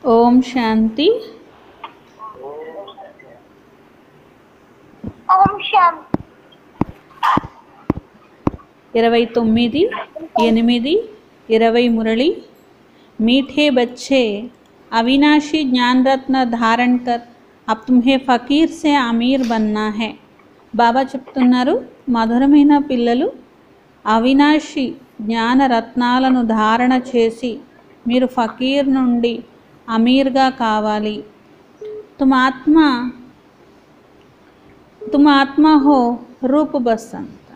ఓం శాంతి. ओम शांति. 29/8/20 मुरली. मीठे बच्चे, अविनाशी ज्ञान रत्न धारण कर अब तुम्हें फकीर से अमीर बनना है. బాబా చెప్తున్నారు, మధురమైన పిల్లలు, అవినాశి జ్ఞాన రత్నాలను ధారణ చేసి మీరు ఫకీర్ నుండి అమీర్గా కావాలి. तुम आत्मा हो రూప్ బసంత్.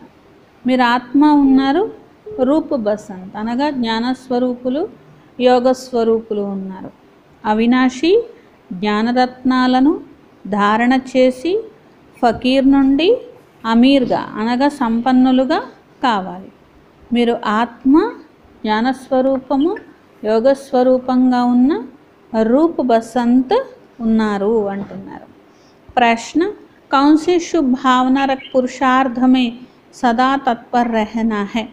మీరు ఆత్మ ఉన్నారు, రూప్ బసంత్ అనగా జ్ఞానస్వరూపులు, యోగస్వరూపులు ఉన్నారు. అవినాశి జ్ఞానరత్నాలను ధారణ చేసి ఫకీర్ నుండి అమీర్గా అనగా సంపన్నులుగా కావాలి. మీరు ఆత్మ, జ్ఞానస్వరూపము, యోగస్వరూపంగా ఉన్న రూప్ బసంత్ ఉన్నారు అంటున్నారు. ప్రశ్న, कौन सी शुभ भावना रख पुरुषार्थ में सदा तत्पर रहना है.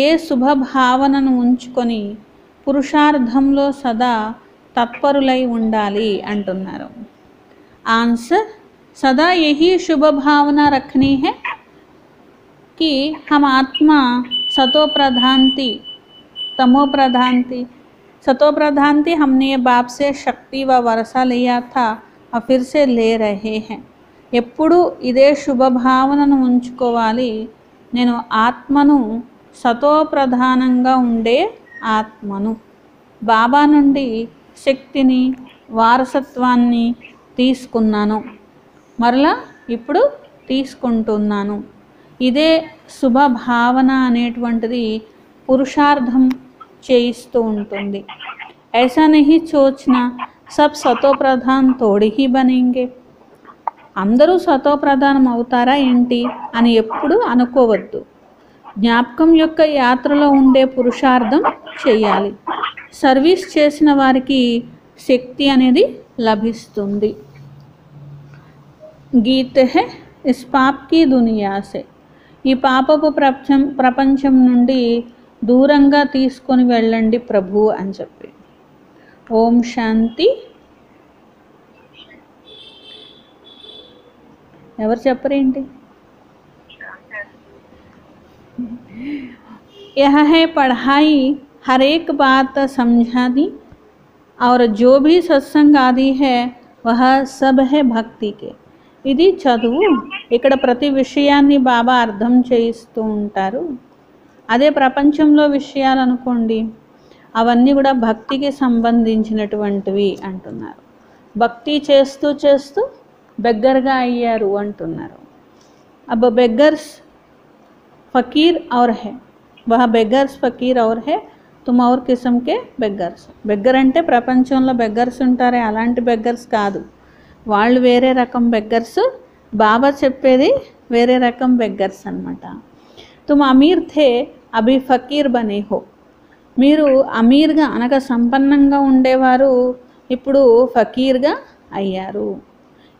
ఏ శుభ భావనను ఉంచుకొని పురుషార్థంలో సదా తత్పరులై ఉండాలి అంటున్నారు. ఆన్సర్, सदा यही शुभ भावना रखनी है कि हम आत्मा सतो प्रधान थी, तमो प्रधान थी. सतो प्रधान थी, हमने ये बाप से शक्ति व वर्षा लिया था और फिर से ले रहे हैं. ఎప్పుడు ఇదే శుభభావనను ఉంచుకోవాలి. నేను ఆత్మను, సతో ప్రధానంగా ఉండే ఆత్మను, బాబా నుండి శక్తిని, వారసత్వాన్ని తీసుకున్నాను, మరలా ఇప్పుడు తీసుకుంటున్నాను. ఇదే శుభభావన అనేటువంటిది పురుషార్థం చేయిస్తూ ఉంటుంది. ऐसा नहीं सोचना सब सतो प्रधान थोड़ी ही बनेंगे. అందరూ సతో ప్రధానం అవుతారా ఏంటి అని ఎప్పుడు అనుకోవద్దు. జ్ఞాపకం యొక్క యాత్రలో ఉండే పురుషార్థం చేయాలి. సర్వీస్ చేసిన వారికి శక్తి అనేది లభిస్తుంది. గీత హై ఇస్ పాప్ కీ దునియా సే. ఈ పాపపు ప్రపంచం నుండి దూరంగా తీసుకొని వెళ్ళండి ప్రభు అని చెప్పి. ఓం శాంతి. ఎవరు చెప్పరేంటి? यह है पढ़ाई, हर एक बात समझा दी और जो भी सत्संग आदि है वह सब है भक्ति के. ఇది చదువు. ఇక్కడ ప్రతి విషయాన్ని బాబా అర్థం చేయిస్తూ ఉంటారు. అదే ప్రపంచంలో విషయాలు అనుకోండి, అవన్నీ కూడా భక్తికి సంబంధించినటువంటివి అంటున్నారు. భక్తి చేస్తూ చేస్తూ బెగ్గర్గా అయ్యారు అంటున్నారు. अब बेगर्स फ़कीर और है, वह बेगर्स फ़कीर और है, तुम और किस्म के బెగ్గర్స్. బెగ్గర్ అంటే ప్రపంచంలో బెగ్గర్స్ ఉంటారే అలాంటి బెగ్గర్స్ కాదు, వాళ్ళు వేరే రకం బెగ్గర్స్. బాబా చెప్పేది వేరే రకం బెగ్గర్స్ అన్నమాట. तुम अमीर थे अभी फ़कीर बने हो. మీరు అమీర్గా అనగా సంపన్నంగా ఉండేవారు, ఇప్పుడు ఫకీర్గా అయ్యారు.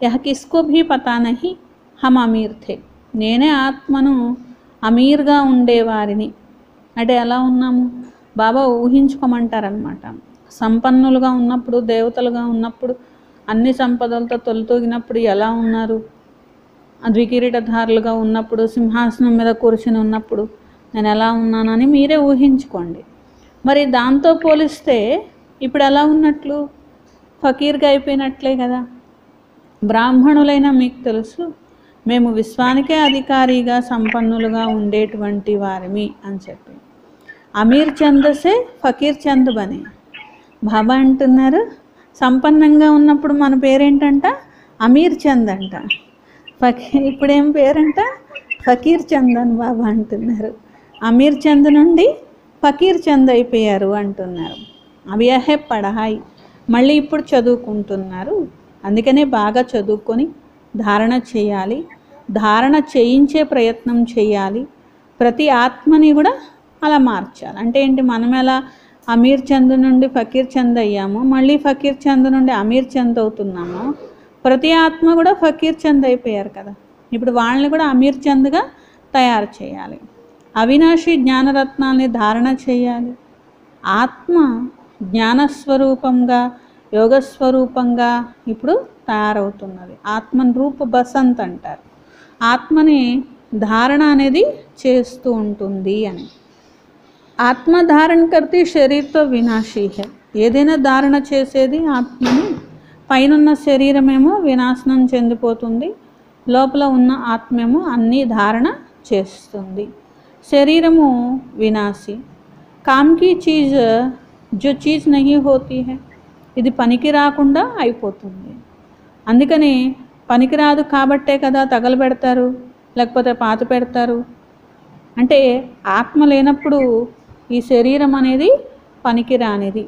यह किसको भी पता नहीं हम अमीर थे. నేనే ఆత్మను, అమీర్గా ఉండేవారిని. అంటే ఎలా ఉన్నాము బాబా ఊహించుకోమంటారనమాట. సంపన్నులుగా ఉన్నప్పుడు, దేవతలుగా ఉన్నప్పుడు, అన్ని సంపదలతో తొలితూగినప్పుడు ఎలా ఉన్నారు, ద్వికిరీటధారులుగా ఉన్నప్పుడు, సింహాసనం మీద కూర్చుని ఉన్నప్పుడు నేను ఎలా ఉన్నానని మీరే ఊహించుకోండి. మరి దాంతో పోలిస్తే ఇప్పుడు ఎలా ఉన్నట్లు? ఫకీర్గా అయిపోయినట్లే కదా. బ్రాహ్మణులైన మీకు తెలుసు, మేము విశ్వానికే అధికారిగా సంపన్నులుగా ఉండేటువంటి వారిమి అని చెప్పి. అమీర్ చందసే ఫకీర్ చంద్ బనే. బాబా అంటున్నారు, సంపన్నంగా ఉన్నప్పుడు మన పేరేంటంట? అమీర్ చంద్ అంట. ఇప్పుడేం పేరంట? ఫకీర్ చంద్ అని బాబా అంటున్నారు. అమీర్ చంద్ నుండి ఫకీర్ చంద్ అయిపోయారు అంటున్నారు. అవి అహే పఢాయి, మళ్ళీ ఇప్పుడు చదువుకుంటున్నారు. అందుకనే బాగా చదువుకొని ధారణ చేయాలి, ధారణ చేయించే ప్రయత్నం చేయాలి. ప్రతి ఆత్మని కూడా అలా మార్చాలి. అంటే ఏంటి, మనం ఎలా అమీర్ చంద్ నుండి ఫకీర్ చంద్ అయ్యామో, మళ్ళీ ఫకీర్ చంద్ నుండి అమీర్ చంద్ అవుతున్నామో, ప్రతి ఆత్మ కూడా ఫకీర్ చంద్ అయిపోయారు కదా. ఇప్పుడు వాళ్ళని కూడా అమీర్ చంద్గా తయారు చేయాలి. అవినాశి జ్ఞానరత్నాల్ని ధారణ చేయాలి. ఆత్మ జ్ఞానస్వరూపంగా యోగస్వరూపంగా ఇప్పుడు తయారవుతున్నది. ఆత్మన్ రూప బసంత్ అంటారు. ఆత్మని ధారణ అనేది చేస్తూ ఉంటుంది అని. ఆత్మ ధారణ కర్తే శరీరతో వినాశీ హై. ఏదైనా ధారణ చేసేది ఆత్మని. పైనున్న శరీరమేమో వినాశనం చెందిపోతుంది, లోపల ఉన్న ఆత్మేమో అన్నీ ధారణ చేస్తుంది. శరీరము వినాశీ. కామ్కి చీజ్ జో చీజ్ నహీ హోతీ హై, ఇది పనికి రాకుండా అయిపోతుంది. అందుకని పనికిరాదు కాబట్టే కదా తగలబెడతారు, లేకపోతే పాత పెడతారు. అంటే ఆత్మ లేనప్పుడు ఈ శరీరం అనేది పనికి రానిది.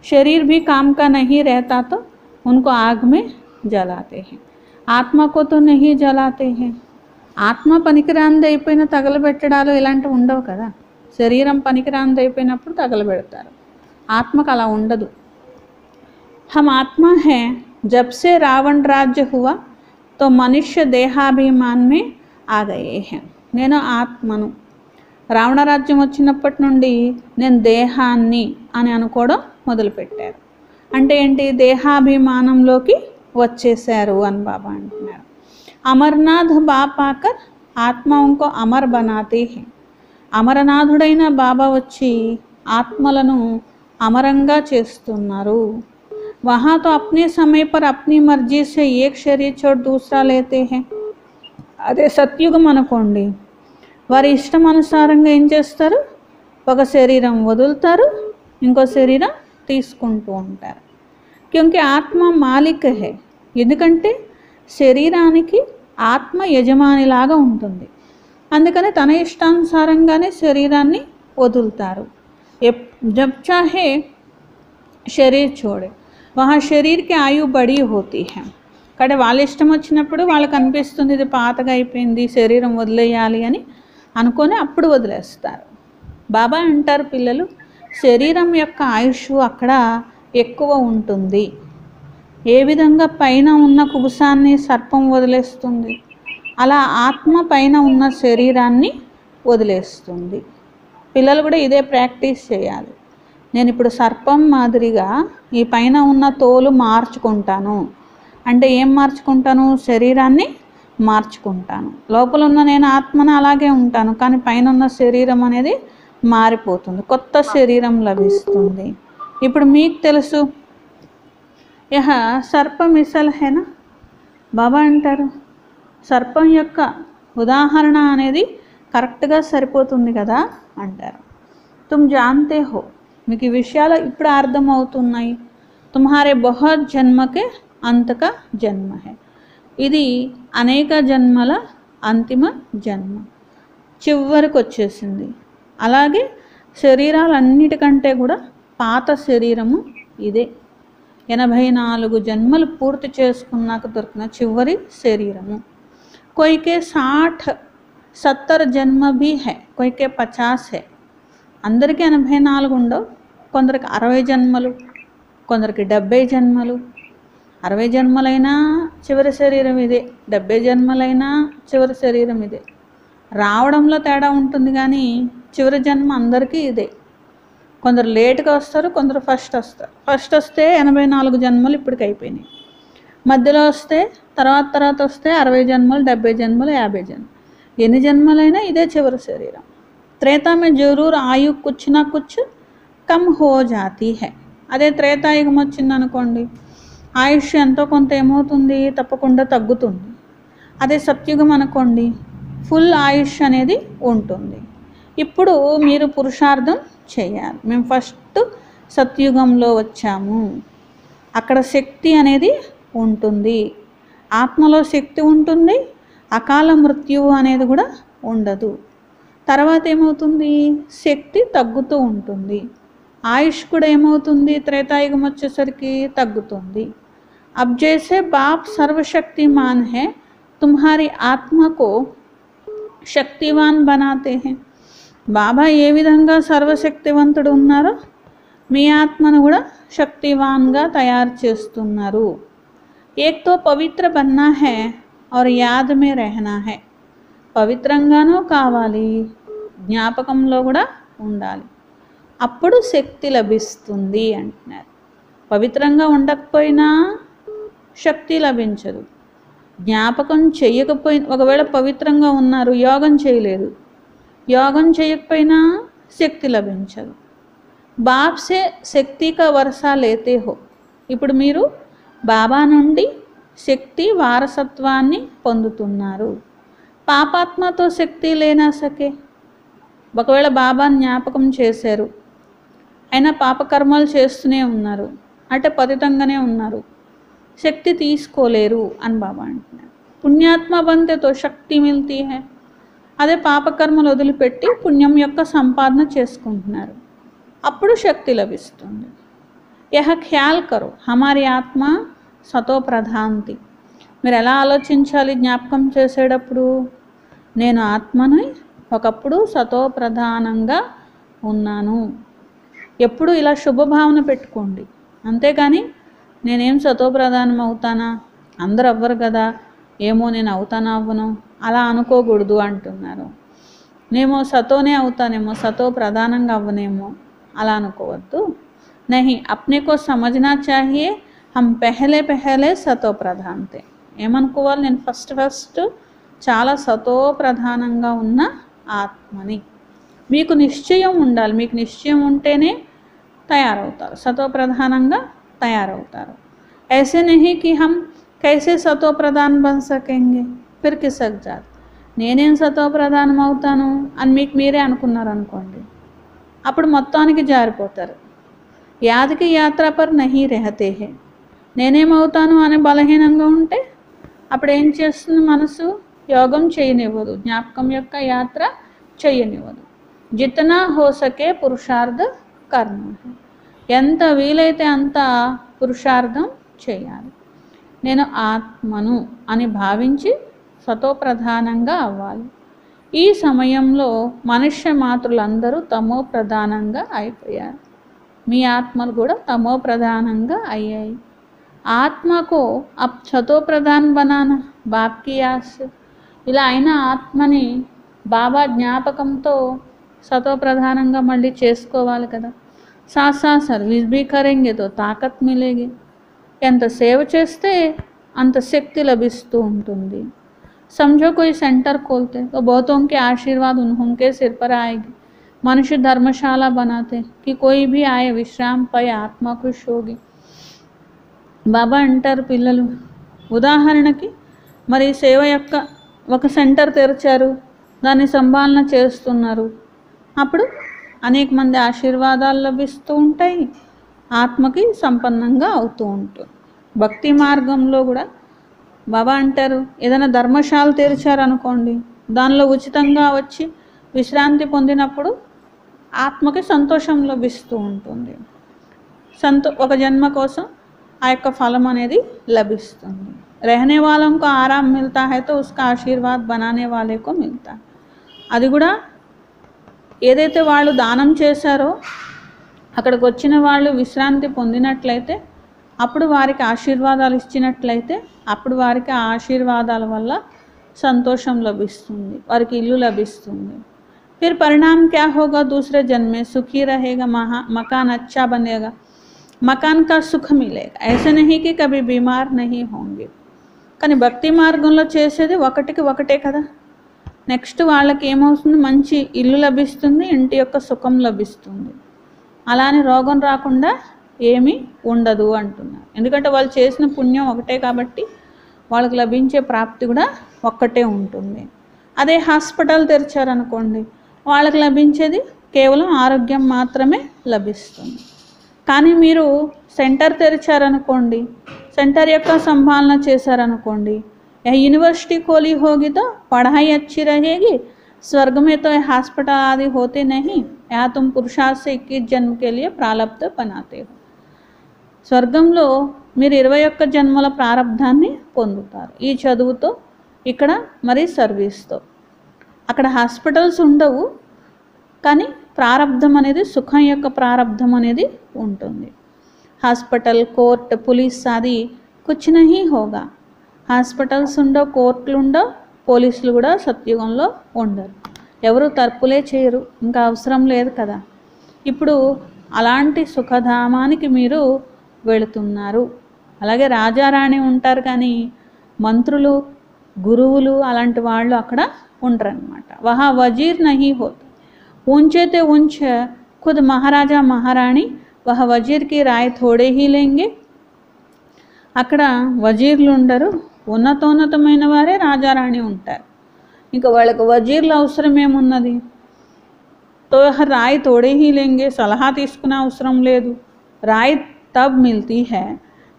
शरीर भी काम का नहीं रहता तो उनको आग में जलाते हैं. ఆత్మ को तो नहीं जलाते हैं. ఆత్మ పనికిరాంది అయిపోయిన తగలబెట్టడాలు ఇలాంటివి ఉండవు కదా. శరీరం పనికిరాంది అయిపోయినప్పుడు తగలబెడతారు. ఆత్మకు అలా ఉండదు. हम आत्मा हैं. जब से रावण राज्य हुआ तो मनुष्य देहाभिमान में आ गए हैं. నేను ఆత్మను. రావణ రాజ్యం వచ్చినప్పటి నుండి నేను దేహాన్ని అని అనుకోవడం మొదలుపెట్టారు. అంటే ఏంటి? దేహాభిమానంలోకి వచ్చేసారు అని బాబా అంటున్నారు. అమర్నాథ్ బాప్ ఆకర్ ఆత్మకు అమర్ బనాతే హై. అమరనాథుడైన బాబా వచ్చి ఆత్మలను అమరంగా చేస్తున్నారు. वहाँ तो अपने समय पर अपनी मर्जी से एक शरीर छोड़ दूसरा लेते हैं. అదే సత్యుగం అనుకోండి, వారి ఇష్టం అనుసారంగా ఏం చేస్తారు? ఒక శరీరం వదులుతారు, ఇంకో శరీరం తీసుకుంటూ ఉంటారు. క్యూంకి ఆత్మ మాలిక్ హై. ఎందుకంటే శరీరానికి ఆత్మ యజమానిలాగా ఉంటుంది. అందుకని తన ఇష్టానుసారంగానే శరీరాన్ని వదులుతారు. జబ్ చాహే శరీర్ छोड़े वहाँ शरीर की आयु बड़ी होती है. కానీ వాళ్ళ ఇష్టం వచ్చినప్పుడు వాళ్ళకి అనిపిస్తుంది ఇది పాతగా అయిపోయింది, శరీరం వదిలేయాలి అని అనుకొని అప్పుడు వదిలేస్తారు. బాబా అంటారు, పిల్లలు శరీరం యొక్క ఆయుష్ అక్కడ ఎక్కువ ఉంటుంది. ఏ విధంగా పైన ఉన్న కుబుసాన్ని సర్పం వదిలేస్తుంది, అలా ఆత్మ పైన ఉన్న శరీరాన్ని వదిలేస్తుంది. పిల్లలు కూడా ఇదే ప్రాక్టీస్ చేయాలి. నేను ఇప్పుడు సర్పం మాదిరిగా ఈ పైన ఉన్న తోలు మార్చుకుంటాను. అంటే ఏం మార్చుకుంటాను? శరీరాన్ని మార్చుకుంటాను. లోపల ఉన్న నేను ఆత్మను అలాగే ఉంటాను, కానీ పైన ఉన్న శరీరం అనేది మారిపోతుంది, కొత్త శరీరం లభిస్తుంది. ఇప్పుడు మీకు తెలుసు యహ సర్ప మిసల్ హేనా. బాబా అంటారు సర్పం యొక్క ఉదాహరణ అనేది కరెక్ట్గా సరిపోతుంది కదా అంటారు. తుమ్ జాన్తే హో, మీకు ఈ విషయాలు ఇప్పుడు అర్థమవుతున్నాయి. తుమ్హారే బహుత్ జన్మకే అంతక జన్మ హై. ఇది అనేక జన్మల అంతిమ జన్మ, చివరికి వచ్చేసింది. అలాగే శరీరాలన్నిటికంటే కూడా పాత శరీరము ఇదే. 84 జన్మలు పూర్తి చేసుకున్నాక దొరికిన చివరి శరీరము. కొయికే 60-70 జన్మ భీ హై, కొయికే 50 హై. అందరికీ 84 ఉండవు. కొందరికి 60 జన్మలు, కొందరికి 70 జన్మలు. 60 జన్మలైనా చివరి శరీరం ఇదే, 70 జన్మలైనా చివరి శరీరం ఇదే. రావడంలో తేడా ఉంటుంది, కానీ చివరి జన్మ అందరికీ ఇదే. కొందరు లేట్గా వస్తారు, కొందరు ఫస్ట్ వస్తారు. ఫస్ట్ వస్తే 84 జన్మలు ఇప్పటికి అయిపోయినాయి. మధ్యలో వస్తే తర్వాత వస్తే 60 జన్మలు, 70 జన్మలు, 50 జన్మలు. ఎన్ని జన్మలైనా ఇదే చివరి శరీరం. త్రేతా మే జరూర్ ఆయు కుచ్ నా కుచ్ కమ్ హో జాతీ హై. అదే త్రేతాయుగం వచ్చిందనుకోండి, ఆయుష్ ఎంతో కొంత ఏమవుతుంది? తప్పకుండా తగ్గుతుంది. అదే సత్యుగం అనుకోండి, ఫుల్ ఆయుష్ అనేది ఉంటుంది. ఇప్పుడు మీరు పురుషార్థం చేయాలి. మేము ఫస్ట్ సత్యుగంలో వచ్చాము, అక్కడ శక్తి అనేది ఉంటుంది, ఆత్మలో శక్తి ఉంటుంది, అకాల మృత్యువు అనేది కూడా ఉండదు. తర్వాత ఏమవుతుంది? శక్తి తగ్గుతూ ఉంటుంది, ఆయుష్ కూడా ఏమవుతుంది? త్రేతాయుగం వచ్చేసరికి తగ్గుతుంది. अब जैसे बाप सर्वशक्तिमान है, तुम्हारी आत्मा को శక్తివాన్ బనాతే హై. బాబా ఏ విధంగా సర్వశక్తివంతుడు ఉన్నారో మీ ఆత్మను కూడా శక్తివాన్గా తయారు చేస్తున్నారు. ఏక్ తో పవిత్ర బన్నా హై और యాద్ మే రహనా హై. పవిత్రంగానూ కావాలి, జ్ఞాపకంలో కూడా ఉండాలి, అప్పుడు శక్తి లభిస్తుంది అంటున్నారు. పవిత్రంగా ఉండకపోయినా శక్తి లభించదు. జ్ఞాపకం చేయకపోయినా, ఒకవేళ పవిత్రంగా ఉన్నారు యోగం చేయలేదు, యోగం చేయకపోయినా శక్తి లభించదు. బాప్ సే శక్తి కా వర్షా లేతే హో. ఇప్పుడు మీరు బాబా నుండి శక్తి వారసత్వాన్ని పొందుతున్నారు. పాపాత్మతో శక్తి లేనా సకే. ఒకవేళ బాబాని జ్ఞాపకం చేశారు, అయినా పాపకర్మలు చేస్తూనే ఉన్నారు, అంటే పతితంగానే ఉన్నారు, శక్తి తీసుకోలేరు అని బాబా అంటున్నారు. పుణ్యాత్మ బంతేతో శక్తి మిల్తీ హై. అదే పాపకర్మలు వదిలిపెట్టి పుణ్యం యొక్క సంపాదన చేసుకుంటున్నారు, అప్పుడు శక్తి లభిస్తుంది. యహ ఖ్యాల్ కరో హమారి ఆత్మ సతో ప్రధాంతి. మీరు ఎలా ఆలోచించాలి జ్ఞాపకం చేసేటప్పుడు? నేను ఆత్మని ఒకప్పుడు సతో ప్రధానంగా ఉన్నాను. ఎప్పుడు ఇలా శుభభావన పెట్టుకోండి. అంతేగాని నేనేం సతో ప్రధానం అవుతానా, అందరు అవ్వరు కదా, ఏమో నేను అవుతానా అవ్వను అలా అనుకోకూడదు అంటున్నారు. నేమో సతోనే అవుతానేమో, సతో ప్రధానంగా అవ్వనేమో అలా అనుకోవద్దు. नहीं, अपने को समझना चाहिए हम पहले पहले సతో ప్రధానతే. ఏమనుకోవాలి, నేను ఫస్ట్ చాలా సతో ప్రధానంగా ఉన్న ఆత్మని. మీకు నిశ్చయం ఉండాలి, మీకు నిశ్చయం ఉంటేనే తయారవుతారు, సతో ప్రధానంగా తయారవుతారు. ऐसे नहीं कि हम कैसे సతో ప్రధాన్ బన్ సకేంగే ఫిర్ కిసక్ జాత్. నేనేం సతో ప్రధానం అవుతాను అని మీకు మీరే అనుకున్నారు అనుకోండి, అప్పుడు మొత్తానికి జారిపోతారు. యాదకి యాత్ర పర్ నహీ రహతే హే. నేనేమవుతాను అని బలహీనంగా ఉంటే అప్పుడు ఏం చేస్తుంది మనసు? యోగం చేయనివ్వదు, జ్ఞాపకం యొక్క యాత్ర చేయనివ్వదు. జితనా హో సకే పురుషార్థ కర్మ. ఎంత వీలైతే అంత పురుషార్థం చేయాలి. నేను ఆత్మను అని భావించి సతో ప్రధానంగా అవ్వాలి. ఈ సమయంలో మనుష్య మాతృలందరూ తమో ప్రధానంగా అయిపోయారు. మీ ఆత్మలు కూడా తమో ప్రధానంగా అయ్యాయి. ఆత్మకు అప్ సతో ప్రధాన్ బనానా బాప్కి ఆస్. ఇలా అయిన ఆత్మని బాబా జ్ఞాపకంతో సతో ప్రధానంగా మళ్ళీ చేసుకోవాలి కదా. సాత్ సాత్ సర్వీస్ భీ కరేంగే తో తాకత్ మిలేగి. ఎంత సేవ చేస్తే అంత శక్తి లభిస్తూ ఉంటుంది. समझो कोई सेंटर खोलते तो बहुतों के आशीर्वाद उनके सिर पर आएगी. मनुष्य धर्मशाला बनाते कि कोई भी आए विश्राम पाए आत्मा खुश होगी. బాబా అంటారు, పిల్లలు ఉదాహరణకి మరి సేవ యొక్క ఒక సెంటర్ తెరిచారు, దాన్ని సంభాలన చేస్తున్నారు, అప్పుడు అనేక మంది ఆశీర్వాదాలు లభిస్తూ ఉంటాయి, ఆత్మకి సంపన్నంగా అవుతూ ఉంటుంది. భక్తి మార్గంలో కూడా బాబా అంటారు, ఏదైనా ధర్మశాల తెరిచారనుకోండి, దానిలో ఉచితంగా వచ్చి విశ్రాంతి పొందినప్పుడు ఆత్మకి సంతోషం లభిస్తూ ఉంటుంది. ఒక జన్మ కోసం ఆ యొక్క ఫలం అనేది లభిస్తుంది. रहने वालों को आराम मिलता है तो उसका आशीर्वाद बनाने वाले को मिलता है. అది కూడా ఏదైతే వాళ్ళు దానం చేశారో అక్కడికి వచ్చిన వాళ్ళు విశ్రాంతి పొందినట్లయితే, అప్పుడు వారికి ఆశీర్వాదాలు ఇచ్చినట్లయితే, అప్పుడు వారికి ఆ ఆశీర్వాదాల వల్ల సంతోషం లభిస్తుంది, వారికి ఇల్లు లభిస్తుంది. फिर परिणाम क्या होगा? दूसरे जन्म में सुखी रहेगा, मकान अच्छा बनेगा, मकान का सुख मिलेगा. ऐसे नहीं कि कभी बीमार नहीं होंगे. కానీ భక్తి మార్గంలో చేసేది ఒకటికి ఒకటే కదా. నెక్స్ట్ వాళ్ళకి ఏమవుతుంది? మంచి ఇల్లు లభిస్తుంది, ఇంటి యొక్క సుఖం లభిస్తుంది. అలానే రోగం రాకుండా ఏమీ ఉండదు అంటున్నారు. ఎందుకంటే వాళ్ళు చేసిన పుణ్యం ఒకటే కాబట్టి వాళ్ళకి లభించే ప్రాప్తి కూడా ఒక్కటే ఉంటుంది. అదే హాస్పిటల్ తెరిచారనుకోండి, వాళ్ళకి లభించేది కేవలం ఆరోగ్యం మాత్రమే లభిస్తుంది. కానీ మీరు సెంటర్ తెరిచారనుకోండి, సెంటర్ యొక్క సంభాలన చేశారనుకోండి, यूनिवर्सिटी खोली होगी तो पढ़ाई अच्छी रहेगी. स्वर्ग में तो हॉस्पिटल आदि होते नहीं, यहाँ तुम पुरुषार्थ से 21 जन्म के लिए प्रारब्ध बनाते हो. స్వర్గంలో మీరు 21 జన్మల ప్రారబ్ధాన్ని పొందుతారు ఈ చదువుతో, ఇక్కడ మరి సర్వీస్తో. అక్కడ హాస్పిటల్స్ ఉండవు, కానీ ప్రారబ్ధం అనేది, సుఖం యొక్క ప్రారబ్ధం అనేది ఉంటుంది. హాస్పిటల్, కోర్ట్, పులిస్ ఆది కుచ్ నహీ హోగా. హాస్పిటల్స్ ఉండవు, కోర్టులు ఉండవు, పోలీసులు కూడా సత్యుగంలో ఉండరు. ఎవరు తప్పులే చేయరు, ఇంకా అవసరం లేదు కదా. ఇప్పుడు అలాంటి సుఖధామానికి మీరు వెళుతున్నారు. అలాగే రాజారాణి ఉంటారు కానీ మంత్రులు గురువులు అలాంటి వాళ్ళు అక్కడ ఉండరన్నమాట. వహా వజీర్ నహీ హోత, ఊంచేతే ఊంచ ఖుద్ మహారాజా మహారాణి వహ వజీర్కి రాయ్ థోడే హీ లేంగే. అక్కడ వజీర్లు ఉండరు, ఉన్నతోన్నతమైన వారే రాజారాణి ఉంటారు. ఇంకా వాళ్ళకు వజీర్ల అవసరం ఏమున్నది? తో రాయ్ తోడే హీ లేంగే, సలహా తీసుకునే అవసరం లేదు. రాయ్ తబ్ మిల్తీ హై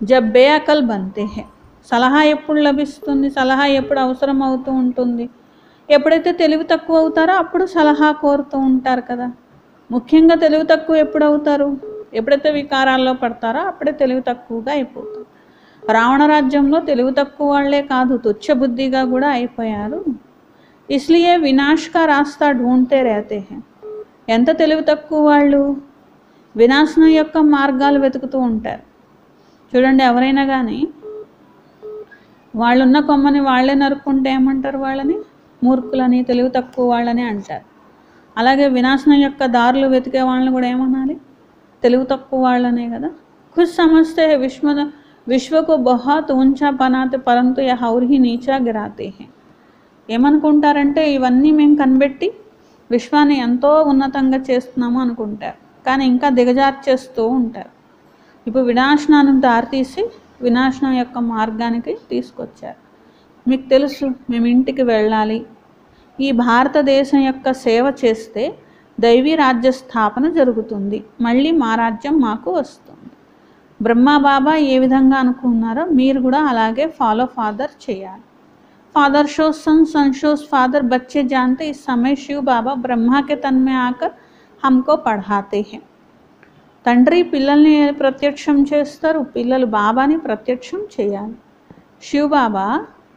జబ్ బేఅకల్ బంతే హై. సలహా ఎప్పుడు లభిస్తుంది? సలహా ఎప్పుడు అవసరం అవుతూ ఉంటుంది? ఎప్పుడైతే తెలివి తక్కువ అవుతారో అప్పుడు సలహా కోరుతూ ఉంటారు కదా. ముఖ్యంగా తెలివి తక్కువ ఎప్పుడు అవుతారు? ఎప్పుడైతే వికారాల్లో పడతారో అప్పుడే తెలివి తక్కువగా అయిపోతారు. రావణ రాజ్యంలో తెలివి తక్కువ వాళ్లే కాదు, తుచ్చబుద్ధిగా కూడా అయిపోయారు. ఇస్లియే వినాశ్ కా రాస్తా ఢూంढते रहते हैं. ఎంత తెలివి తక్కువ వాళ్ళు వినాశనం యొక్క మార్గాలు వెతుకుతూ ఉంటారు. చూడండి, ఎవరైనా కానీ వాళ్ళున్న కొమ్మని వాళ్ళే నరుక్కుంటే ఏమంటారు? వాళ్ళని మూర్ఖులని, తెలివి తక్కువ వాళ్ళని అంటారు. అలాగే వినాశనం యొక్క దారులు వెతికే వాళ్ళని కూడా ఏమనాలి? తెలివి తక్కువ వాళ్ళనే కదా. ఖుద్ సమझते हैं విశ్వ को बहुत ऊंचा बनाते परंतु यह और ही नीचा गिराते हैं. ఏమనుకుంటారంటే ఇవన్నీ మేము కనిపెట్టి విశ్వాన్ని ఎంతో ఉన్నతంగా చేస్తున్నాము అనుకుంటారు, కానీ ఇంకా దిగజార్చేస్తూ ఉంటారు. ఇప్పుడు వినాశనానికి దారితీసి వినాశనం యొక్క మార్గానికి తీసుకొచ్చారు. మీకు తెలుసు, మేము ఇంటికి వెళ్ళాలి, ఈ భారతదేశం యొక్క సేవ చేస్తే దైవీ రాజ్య స్థాపన జరుగుతుంది, మళ్ళీ మా రాజ్యం మాకు వస్తుంది. బ్రహ్మాబాబా ఏ విధంగా అనుకున్నారో మీరు కూడా అలాగే ఫాలో ఫాదర్ చేయాలి. फादर शोज सन सन शोज फादर बच्चे जानते इस समय शिव बाबा ब्रह्मा के तन में आकर हमको पढ़ाते हैं. తండ్రి పిల్లల్ని ప్రత్యక్షం చేస్తారు, పిల్లలు బాబాని ప్రత్యక్షం చేయాలి. శివ్ బాబా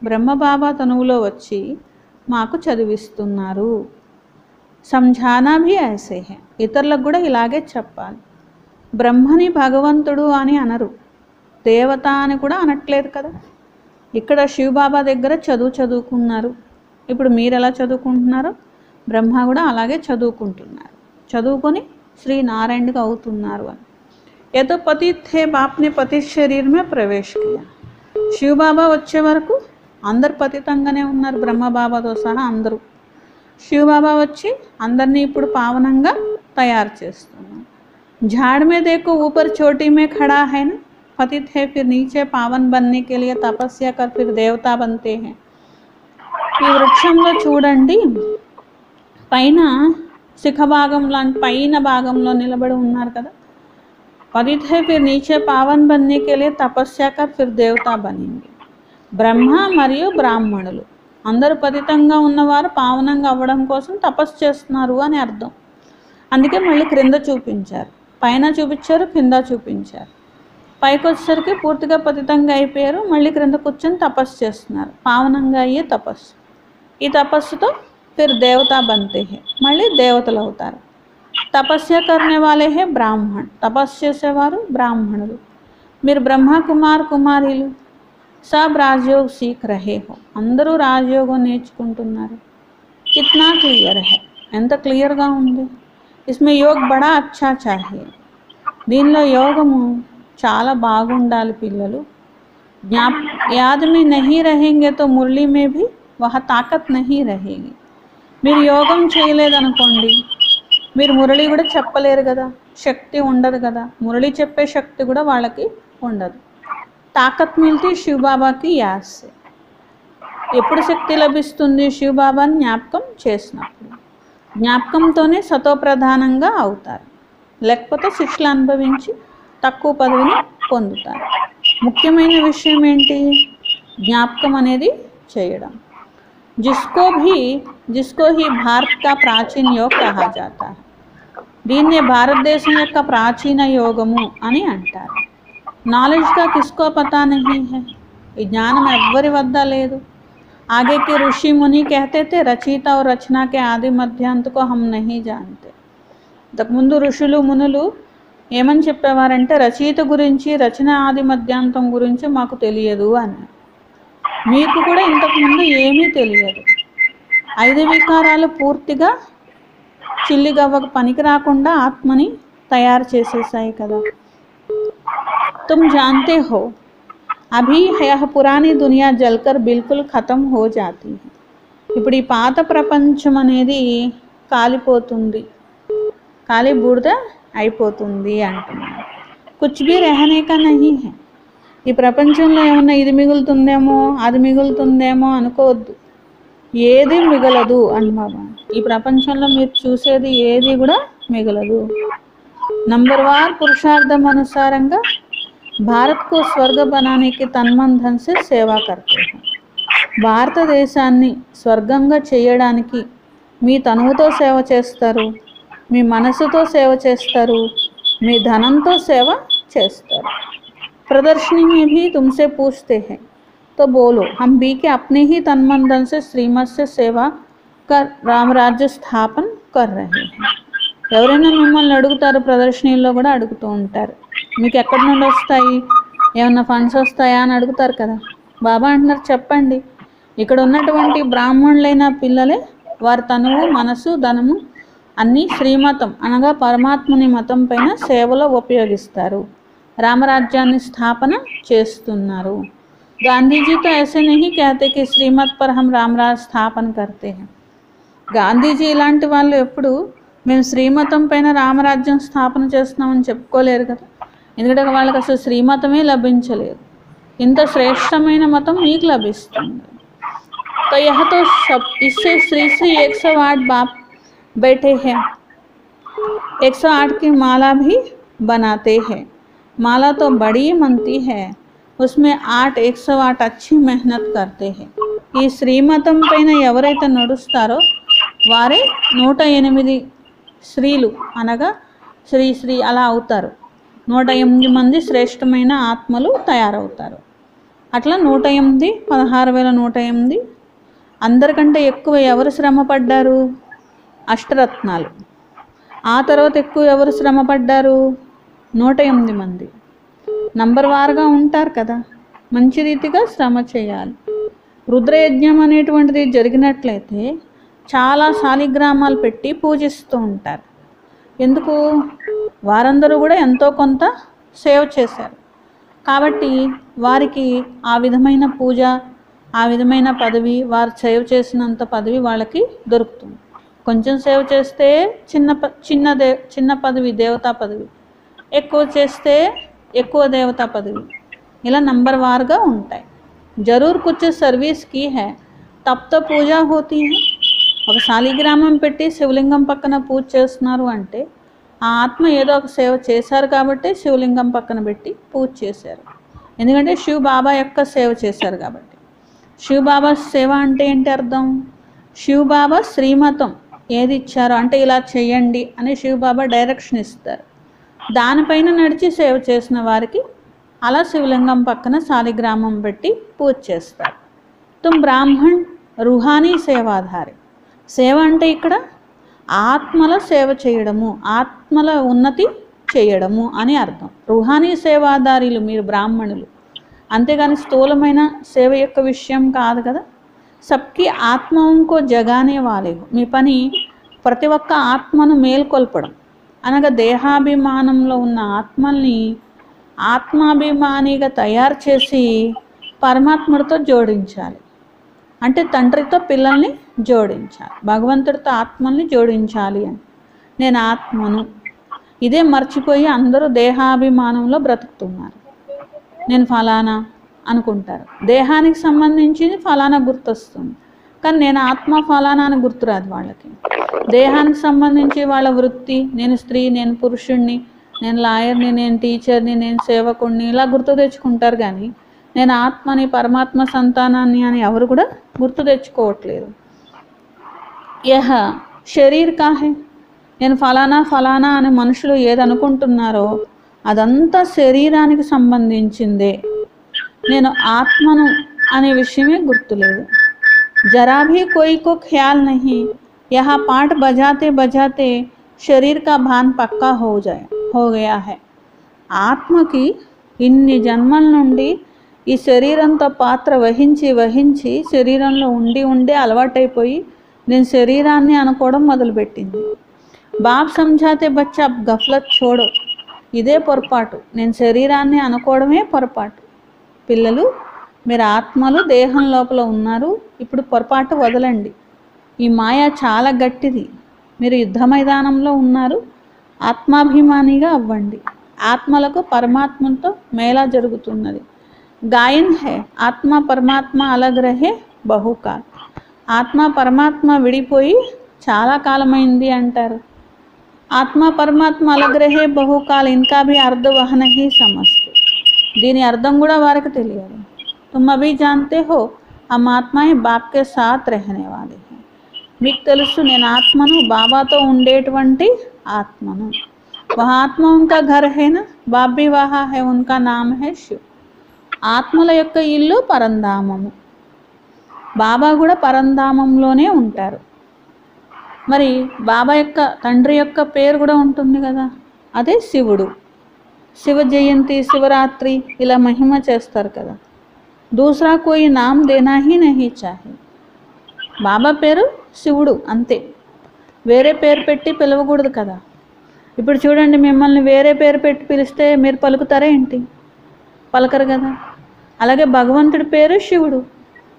బ్రహ్మబాబా తనువులో వచ్చి మాకు చదివిస్తున్నారు. సంఝానా భీ ఐసే హై, ఇతరులకు కూడా ఇలాగే చెప్పాలి. బ్రహ్మని భగవంతుడు అని అనరు, దేవత అని కూడా అనట్లేదు కదా. ఇక్కడ శివబాబా దగ్గర చదువుకున్నారు. ఇప్పుడు మీరు ఎలా చదువుకుంటున్నారో బ్రహ్మ కూడా అలాగే చదువుకుంటున్నారు. చదువుకొని శ్రీ నారాయణగా అవుతున్నారు అని. ఏదో పతిత్ హే బాప్నే పతిత్ శరీరమే ప్రవేశ్ కియా. శివబాబా వచ్చే వరకు అందరు పతితంగానే ఉన్నారు, బ్రహ్మబాబాతో సహా అందరూ. శివబాబా వచ్చి అందరినీ ఇప్పుడు పావనంగా తయారు చేస్తున్నారు. झाड़ में देखो ऊपर चोटी में खड़ा है ना, पतित है फिर नीचे पावन बनने के लिए तपस्या कर फिर देवता बनते हैं. ఈ వృక్షంలో చూడండి, పైన శిఖభాగం లాంటి పైన భాగంలో నిలబడి ఉన్నారు కదా. पतित है फिर नीचे पावन बनने के लिए तपस्या कर फिर देवता बनेंगे. బ్రహ్మ మరియు బ్రాహ్మణులు అందరూ పతితంగా ఉన్నవారు పావనంగా అవ్వడం కోసం తపస్సు చేస్తున్నారు అని అర్థం. అందుకే మళ్ళీ క్రింద చూపించారు, పైన చూపించారు, కింద చూపించారు. పైకి వచ్చేసరికి పూర్తిగా పతితంగా అయిపోయారు, మళ్ళీ క్రింద కూర్చొని తపస్సు చేస్తున్నారు, పావనంగా అయ్యే తపస్సు. ఈ తపస్సుతో ఫిర్ దేవతా బంతే హే, మళ్ళీ దేవతలు అవుతారు. తపస్య కర్నే వాలే హే బ్రాహ్మణ్, తపస్సు చేసేవారు బ్రాహ్మణులు. మీరు బ్రహ్మ కుమార్ కుమారీలు సబ్ రాజయోగ్ సీఖ్ రహే హో, అందరూ రాజయోగం నేర్చుకుంటున్నారు. కిత్నా క్లియర్ హై, ఎంత క్లియర్గా ఉంది. ఇస్మే యోగ్ బడా అచ్చా చాహియే, దీనిలో యోగము చాలా బాగుండాలి పిల్లలు. యాద్ మే నహీ రహేంగే తో మురళీ మే భీ వహ తాకత్ నహీ రహేగి. మీరు యోగం చేయలేదనుకోండి, మీరు మురళి కూడా చెప్పలేరు కదా, శక్తి ఉండదు కదా, మురళి చెప్పే శక్తి కూడా వాళ్ళకి ఉండదు. తాకత్ మిల్తీ శివబాబాకి యాస్ సే. ఎప్పుడు శక్తి లభిస్తుంది? శివబాబాని జ్ఞాపకం చేసినప్పుడు. జ్ఞాపకంతోనే సతోప్రధానంగా అవుతారు, లేకపోతే శిక్షలు అనుభవించి తక్కువ పదవిని పొందుతారు. ముఖ్యమైన విషయం ఏంటి? జ్ఞాపకం అనేది చేయడం. జిస్కో హీ భారత్ కా ప్రాచీన యోగ్ కహా జాతా హై. దీన్నే భారతదేశం యొక్క ప్రాచీన యోగము అని అంటారు. నాలెడ్జ్ కా కిస్కో పతా నహీ హై, ఈ జ్ఞానం ఎవ్వరి వద్ద లేదు. आगे के ऋषि मुनि कहते थे रचयिता और रचना के आदि मध्यांत को हम नहीं जानते. ఇంతకుముందు ఋషులు మునులు ఏమని చెప్పేవారంటే రచయిత గురించి, రచన ఆది మధ్యాంతం గురించి మాకు తెలియదు అని. మీకు కూడా ఇంతకుముందు ఏమీ తెలియదు. 5 వికారాలు పూర్తిగా చిల్లిగవ్వకు పనికి రాకుండా ఆత్మని తయారు చేసేసాయి కదా. तुम जानते हो अभी यह पुरानी दुनिया जलकर बिल्कुल खत्म हो जाती है। ఇప్పుడు ఈ పాత ప్రపంచం అనేది కాలిపోతుంది, కాలి బూడిద అయిపోతుంది అంటున్నారు. కుచ్ భీ రహనే కా నహీ హై. ఈ ప్రపంచంలో ఏమన్నా ఇది మిగులుతుందేమో అది మిగులుతుందేమో అనుకోవద్దు. ఏది మిగలదు అన్నమా. ఈ ప్రపంచంలో మీరు చూసేది ఏది కూడా మిగలదు. నంబర్ వార్ పురుషార్థం అనుసారంగా భారత్ को स्वर्ग बनाने के तन मन धन से सेवा करते हैं. భారతదేశాన్ని స్వర్గంగా చేయడానికి మీ తనువుతో సేవ చేస్తారు, మీ మనసుతో సేవ చేస్తారు, మీ ధనంతో సేవ చేస్తారు. प्रदर्शनी में भी तुमसे पूछते हैं तो बोलो हम भी के अपने ही तन मन धन से श्रीमत से सेवा कर రామరాజ్య స్థాపన कर रहे हैं. ఎవరైనా మిమ్మల్ని అడుగుతారు, ప్రదర్శనలో కూడా అడుగుతూ ఉంటారు, మీకు ఎక్కడి నుండి వస్తాయి, ఏమన్నా ఫండ్స్ వస్తాయా అని అడుగుతారు కదా. బాబా అంటున్నారు చెప్పండి, ఇక్కడ ఉన్నటువంటి బ్రాహ్మణులైన పిల్లలే వారి తనువు మనసు ధనము అన్నీ శ్రీమతం అనగా పరమాత్ముని మతం పైన సేవలో ఉపయోగిస్తారు, రామరాజ్యాన్ని స్థాపన చేస్తున్నారు. గాంధీజీ తో ऐसे नहीं कहते कि श्रीमत पर हम रामराज स्थापन करते हैं. గాంధీజీ ఇలాంటి వాళ్ళు ఎప్పుడు మేము శ్రీమతం పైన రామరాజ్యం స్థాపన చేస్తున్నామని చెప్పుకోలేరు కదా. ఎందుకంటే వాళ్ళకి అసలు శ్రీమతమే లభించలేదు. ఇంత శ్రేష్టమైన మతం మీకు లభిస్తుంది. तो यह तो सब इससे श्री श्री 108 बाप बैठे हैं, 108 की माला भी बनाते हैं. माला तो बड़ी बनती है, उसमें 108 अच्छी मेहनत करते हैं. ఈ శ్రీమతం పైన ఎవరైతే నడుస్తారో వారే 108 స్త్రీలు అనగా శ్రీ శ్రీ అలా అవుతారు. 108 మంది శ్రేష్టమైన ఆత్మలు తయారవుతారు. అట్లా 108 16,108. అందరికంటే ఎక్కువ ఎవరు శ్రమ పడ్డారు? అష్టరత్నాలు. ఆ తర్వాత ఎక్కువ ఎవరు శ్రమ పడ్డారు? 108 మంది. నంబర్ వారుగా ఉంటారు కదా, మంచి రీతిగా శ్రమ చేయాలి. రుద్రయజ్ఞం అనేటువంటిది జరిగినట్లయితే చాలా శాలిగ్రామాలు పెట్టి పూజిస్తూ ఉంటారు. ఎందుకు? వారందరూ కూడా ఎంతో కొంత సేవ చేశారు కాబట్టి వారికి ఆ విధమైన పూజ, ఆ విధమైన పదవి, వారు సేవ చేసినంత పదవి వాళ్ళకి దొరుకుతుంది. కొంచెం సేవ చేస్తే చిన్న పదవి దేవతా పదవి, ఎక్కువ చేస్తే ఎక్కువ దేవతా పదవి, ఇలా నంబర్ వారుగా ఉంటాయి. జరూర్ కుచ్ సర్వీస్ కీ హై తబ్ తో పూజ హోతీ హై. ఒక శాలిగ్రామం పెట్టి శివలింగం పక్కన పూజ చేస్తున్నారు అంటే ఆ ఆత్మ ఏదో ఒక సేవ చేశారు కాబట్టి శివలింగం పక్కన పెట్టి పూజ చేశారు. ఎందుకంటే శివ బాబా యొక్క సేవ చేశారు కాబట్టి. శివ బాబా సేవ అంటే ఏంటి అర్థం? శివ బాబా శ్రీమతం ఏది ఇచ్చారో అంటే ఇలా చేయండి అని శివ బాబా డైరెక్షన్ ఇస్తారు. దానిపైన నడిచి సేవ చేసిన వారికి అలా శివలింగం పక్కన శాలిగ్రామం పెట్టి పూజ చేస్తారు. తుమ్ బ్రాహ్మణ్ రుహానీ సేవాధారి. సేవ అంటే ఇక్కడ ఆత్మల సేవ చేయడము, ఆత్మల ఉన్నతి చేయడము అని అర్థం. రుహానీ సేవాదారీలు మీరు బ్రాహ్మణులు, అంతేగాని స్థూలమైన సేవ యొక్క విషయం కాదు కదా. సబ్కి ఆత్మకు జగానే వాలే. మీ పని ప్రతి ఒక్క ఆత్మను మేల్కొల్పడం అనగా దేహాభిమానంలో ఉన్న ఆత్మల్ని ఆత్మాభిమానిగా తయారు చేసి పరమాత్ముడితో జోడించాలి. అంటే తండ్రితో పిల్లల్ని జోడించాలి, భగవంతుడితో ఆత్మల్ని జోడించాలి అని. నేను ఆత్మను ఇదే మర్చిపోయి అందరూ దేహాభిమానంలో బ్రతుకుతున్నారు. నేను ఫలానా అనుకుంటారు, దేహానికి సంబంధించింది ఫలానా గుర్తొస్తుంది, కానీ నేను ఆత్మ ఫలానా అని గుర్తురాదు వాళ్ళకి. దేహానికి సంబంధించి వాళ్ళ వృత్తి, నేను స్త్రీ, నేను పురుషుణ్ణి, నేను లాయర్ని, నేను టీచర్ని, నేను సేవకుణ్ణి ఇలా గుర్తు తెచ్చుకుంటారు. కానీ నేను ఆత్మని, పరమాత్మ సంతానాన్ని అని ఎవరు కూడా గుర్తు తెచ్చుకోవట్లేదు. యహ శరీర్ కా హై. నేను ఫలానా ఫలానా అని మనుషులు ఏది అనుకుంటున్నారో అదంతా శరీరానికి సంబంధించిందే. నేను ఆత్మను అనే విషయమే గుర్తులేదు. జరా भी कोई को ख्याल नहीं. यहाँ पाठ बजाते बजाते शरीर का भान पक्का हो गया है. ఆత్మకి ఇన్ని జన్మల నుండి ఈ శరీరంతో పాత్ర వహించి వహించి శరీరంలో ఉండి అలవాటైపోయి నేను శరీరాన్ని అనుకోవడం మొదలుపెట్టింది. బాప్ సమझाते बच्चा अब गफलत छोड़ो. ఇదే పొరపాటు. నేను శరీరాన్ని అనుకోవడమే పొరపాటు. పిల్లలు, మీరు ఆత్మలు దేహం లోపల ఉన్నారు. ఇప్పుడు పొరపాటు వదలండి. ఈ మాయ చాలా గట్టిది. మీరు యుద్ధ మైదానంలో ఉన్నారు. ఆత్మాభిమానిగా అవ్వండి. ఆత్మలకు పరమాత్మతో మేళా జరుగుతున్నది. గాయన్ హే ఆత్మ పరమాత్మ అలగ్ రహే బహుకాల్. ఆత్మ పరమాత్మ విడిపోయి చాలా కాలమైంది అంటారు. ఆత్మ పరమాత్మ అలగ్ రహే బహుకాల్, ఇంకా భీ అర్ధ వహ నహీ సమజ్తే. దీని అర్థం కూడా వారికి తెలియదు. తుమ్ అభీ జాన్తే హో హమ్ ఆత్మాయే బాప్కే సాత్ రహనే వాలే హై. మీకు తెలుసు, నేను ఆత్మను, బాబాతో ఉండేటువంటి ఆత్మను. వహ ఆత్మ ఉన్కా ఘర్ హై నా, బాప్ భీ వహా హై, ఉన్కా నామ్ హై శివ్. ఆత్మల యొక్క ఇల్లు పరంధామము. బాబా కూడా పరంధామంలోనే ఉంటారు. మరి బాబా యొక్క తండ్రి యొక్క పేరు కూడా ఉంటుంది కదా, అదే శివుడు. శివ జయంతి, శివరాత్రి ఇలా మహిమ చేస్తారు కదా. దూసరా కోయి నామ్ దేనా హీ నహీ చాహే. బాబా పేరు శివుడు అంతే, వేరే పేరు పెట్టి పిలవకూడదు కదా. ఇప్పుడు చూడండి, మిమ్మల్ని వేరే పేరు పెట్టి పిలిస్తే మీరు పలుకుతారా ఏంటి? పలకరు కదా. అలాగే భగవంతుడి పేరు శివుడు,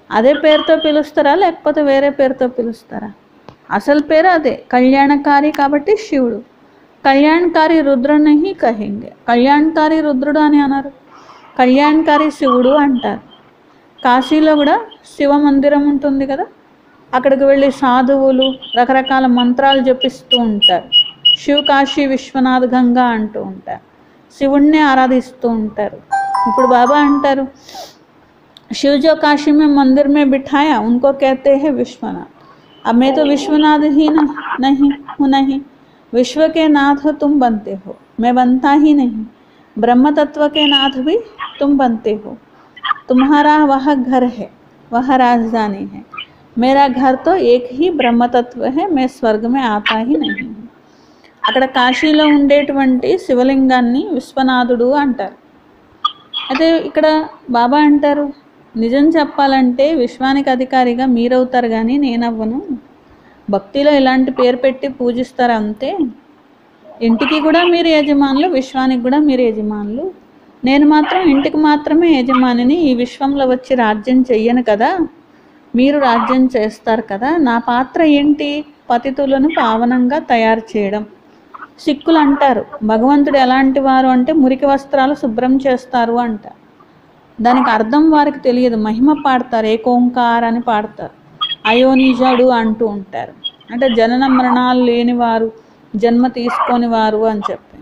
అదే పేరుతో పిలుస్తారా లేకపోతే వేరే పేరుతో పిలుస్తారా? అసలు పేరు అదే, కళ్యాణకారి కాబట్టి శివుడు. కళ్యాణకారి రుద్ర నహీ కహెంగే. కళ్యాణకారి రుద్రుడు అని అన్నారు, కళ్యాణకారి శివుడు అంటారు. కాశీలో కూడా శివ మందిరం ఉంటుంది కదా, అక్కడికి వెళ్ళి సాధువులు రకరకాల మంత్రాలు జపిస్తూ ఉంటారు. శివ్ కాశీ విశ్వనాథ్ గంగా అంటూ ఉంటారు. శివుణ్ణి ఆరాధిస్తూ ఉంటారు. ఇప్పుడు బాబా అంటారు, शिव जो काशी में मंदिर में बिठाया उनको कहते हैं विश्वनाथ. अब मैं तो विश्वनाथ ही नहीं. विश्व के नाथ तुम बनते हो, मैं बनता ही नहीं. ब्रह्म तत्व के नाथ भी तुम बनते हो. तुम्हारा वह घर है, वह राजधानी है. मेरा घर तो एक ही ब्रह्म तत्व है, मैं स्वर्ग में आता ही नहीं. అక్కడ కాశీలో ఉండేటువంటి శివలింగాన్ని విశ్వనాథుడు అంటారు. అయితే ఇక్కడ బాబా అంటారు, నిజం చెప్పాలంటే విశ్వానికి అధికారిగా మీరవుతారు కానీ నేనవ్వను. భక్తిలో ఇలాంటి పేరు పెట్టి పూజిస్తారు అంతే. ఇంటికి కూడా మీరు యజమానులు, విశ్వానికి కూడా మీరు యజమానులు. నేను మాత్రం ఇంటికి మాత్రమే యజమానిని. ఈ విశ్వంలో వచ్చి రాజ్యం చెయ్యను కదా, మీరు రాజ్యం చేస్తారు కదా. నా పాత్ర ఏంటి? పతితులను పావనంగా తయారు చేయడం. సిక్కులు అంటారు భగవంతుడు ఎలాంటి వారు అంటే మురికి వస్త్రాలు శుభ్రం చేస్తారు అంటారు. దానికి అర్థం వారికి తెలియదు. మహిమ పాడతారు, ఏకోంకార్ అని పాడతారు. అయోనిజుడు అంటూ ఉంటారు, అంటే జనన మరణాలు లేనివారు, జన్మ తీసుకొని వారు అని చెప్పి.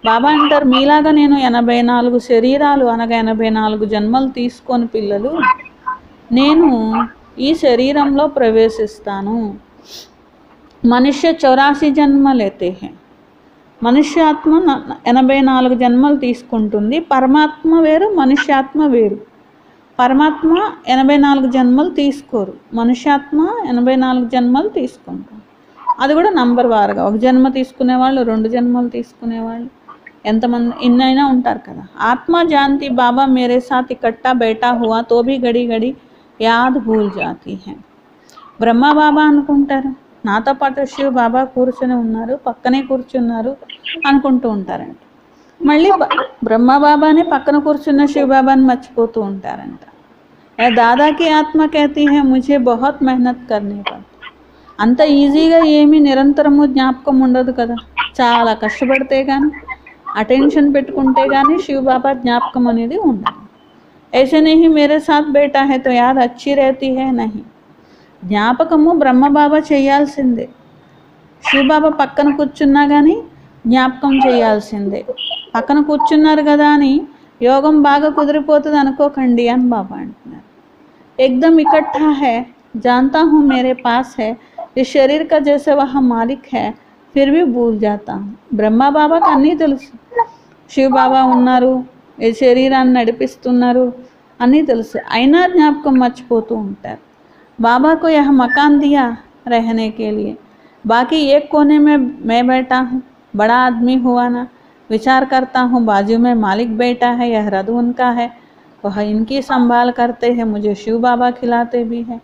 బాబా అంటారు, మీలాగా నేను 84 శరీరాలు అనగా 84 జన్మలు తీసుకొని పిల్లలు నేను ఈ శరీరంలో ప్రవేశిస్తాను. మనుష్య 84 జన్మ లేతే హై. మనుష్యాత్మ 84 జన్మలు తీసుకుంటుంది. పరమాత్మ వేరు, మనుష్యాత్మ వేరు. పరమాత్మ 84 జన్మలు తీసుకోరు, మనుష్యాత్మ 84 జన్మలు తీసుకుంటారు. అది కూడా నంబర్ వారుగా, 1 జన్మ తీసుకునేవాళ్ళు, 2 జన్మలు తీసుకునేవాళ్ళు, ఎంతమంది ఇన్నైనా ఉంటారు కదా. ఆత్మ జాంతి బాబా మేరే సాత్ ఇకట్టా బైఠా హువా తో భీ గడి గడి యాద్ భూల్ జాతీ హై. బ్రహ్మ బాబా అనుకుంటారు, నాతో పాటు శివ బాబా కూర్చొని ఉన్నారు, పక్కనే కూర్చున్నారు అనుకుంటూ ఉంటారంట. మళ్ళీ బ్రహ్మ బాబానే పక్కన కూర్చున్న శివ బాబాని మర్చిపోతూ ఉంటారంట. దాదాకి ఆత్మ कहती है मुझे बहुत मेहनत करने पर. అంత ఈజీగా ఏమీ నిరంతరము జ్ఞాపకం ఉండదు కదా. చాలా కష్టపడితే కానీ, అటెన్షన్ పెట్టుకుంటే కానీ శివ బాబా జ్ఞాపకం అనేది ఉండదు. ऐसे नहीं मेरे साथ बैठा है तो याद अच्छी रहती है नहीं. జ్ఞాపకము బ్రహ్మబాబా చేయాల్సిందే. శివబాబా పక్కన కూర్చున్నా కానీ జ్ఞాపకం చేయాల్సిందే. పక్కన కూర్చున్నారు కదా అని యోగం బాగా కుదిరిపోతుంది అనుకోకండి అని బాబా అంటున్నారు. एकदम इकट्ठा है, जानता हूँ मेरे पास है, इस शरीर का जैसे वह मालिक है, फिर भी भूल जाता हूँ. బ్రహ్మ బాబాకి అన్నీ తెలుసు, శివ బాబా ఉన్నారు, ఈ శరీరాన్ని నడిపిస్తున్నారు అన్నీ తెలుసు, అయినా జ్ఞాపకం మర్చిపోతూ ఉంటారు. बाबा को यह मकान दिया रहने के लिए, बाकी एक कोने में मैं बैठा हूँ, बड़ा आदमी हुआ ना, विचार करता हूँ बाजू में मालिक बैठा है, यह रद उनका है, वह इनकी संभाल करते हैं, मुझे शिव बाबा खिलाते भी हैं,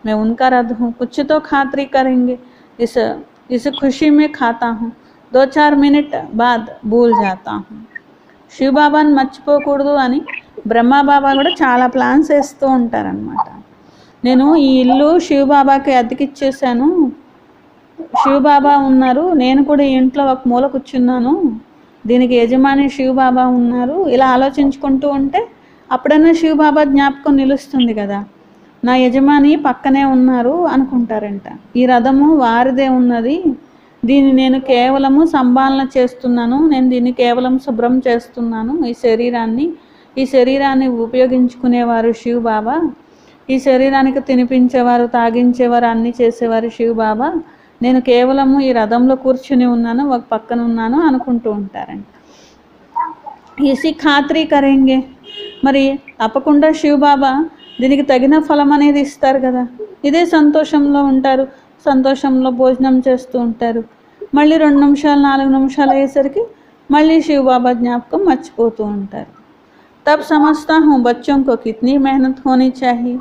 मैं उनका रद हूँ, कुछ तो खातरी करेंगे, इस खुशी में खाता हूँ, 2-4 मिनट बाद भूल जाता हूँ. శివబాబాని మర్చిపోకూడదు అని బ్రహ్మబాబా కూడా చాలా ప్లాన్స్ వేస్తూ ఉంటారనమాట. నేను ఈ ఇల్లు శివబాబాకి అద్దెకిచ్చేసాను, శివబాబా ఉన్నారు, నేను కూడా ఈ ఇంట్లో ఒక మూల కూర్చున్నాను, దీనికి యజమాని శివబాబా ఉన్నారు, ఇలా ఆలోచించుకుంటూ ఉంటే అప్పుడన్నా శివబాబా జ్ఞాపకం నిలుస్తుంది కదా, నా యజమాని పక్కనే ఉన్నారు అనుకుంటారంట. ఈ రథము వారిదే ఉన్నది, దీన్ని నేను కేవలము సంభాలన చేస్తున్నాను, నేను దీన్ని కేవలం శుభ్రం చేస్తున్నాను, ఈ శరీరాన్ని ఉపయోగించుకునేవారు శివబాబా, ఈ శరీరానికి తినిపించేవారు, తాగించేవారు, అన్నీ చేసేవారు శివబాబా, నేను కేవలము ఈ రథంలో కూర్చుని ఉన్నాను, ఒక పక్కన ఉన్నాను అనుకుంటూ ఉంటారంట. ఇసి ఖాత్రీ కరేంగే, మరి తప్పకుండా శివబాబా దీనికి తగిన ఫలం అనేది ఇస్తారు కదా. ఇదే సంతోషంలో ఉంటారు, సంతోషంలో భోజనం చేస్తూ ఉంటారు. మళ్ళీ 2 నిమిషాలు 4 నిమిషాలు అయ్యేసరికి మళ్ళీ శివబాబా జ్ఞాపకం మర్చిపోతూ ఉంటారు. తబ్ సమజ్తా హూ బచ్చోం కో కిత్నీ మెహనత్ హోనీ చాహియే.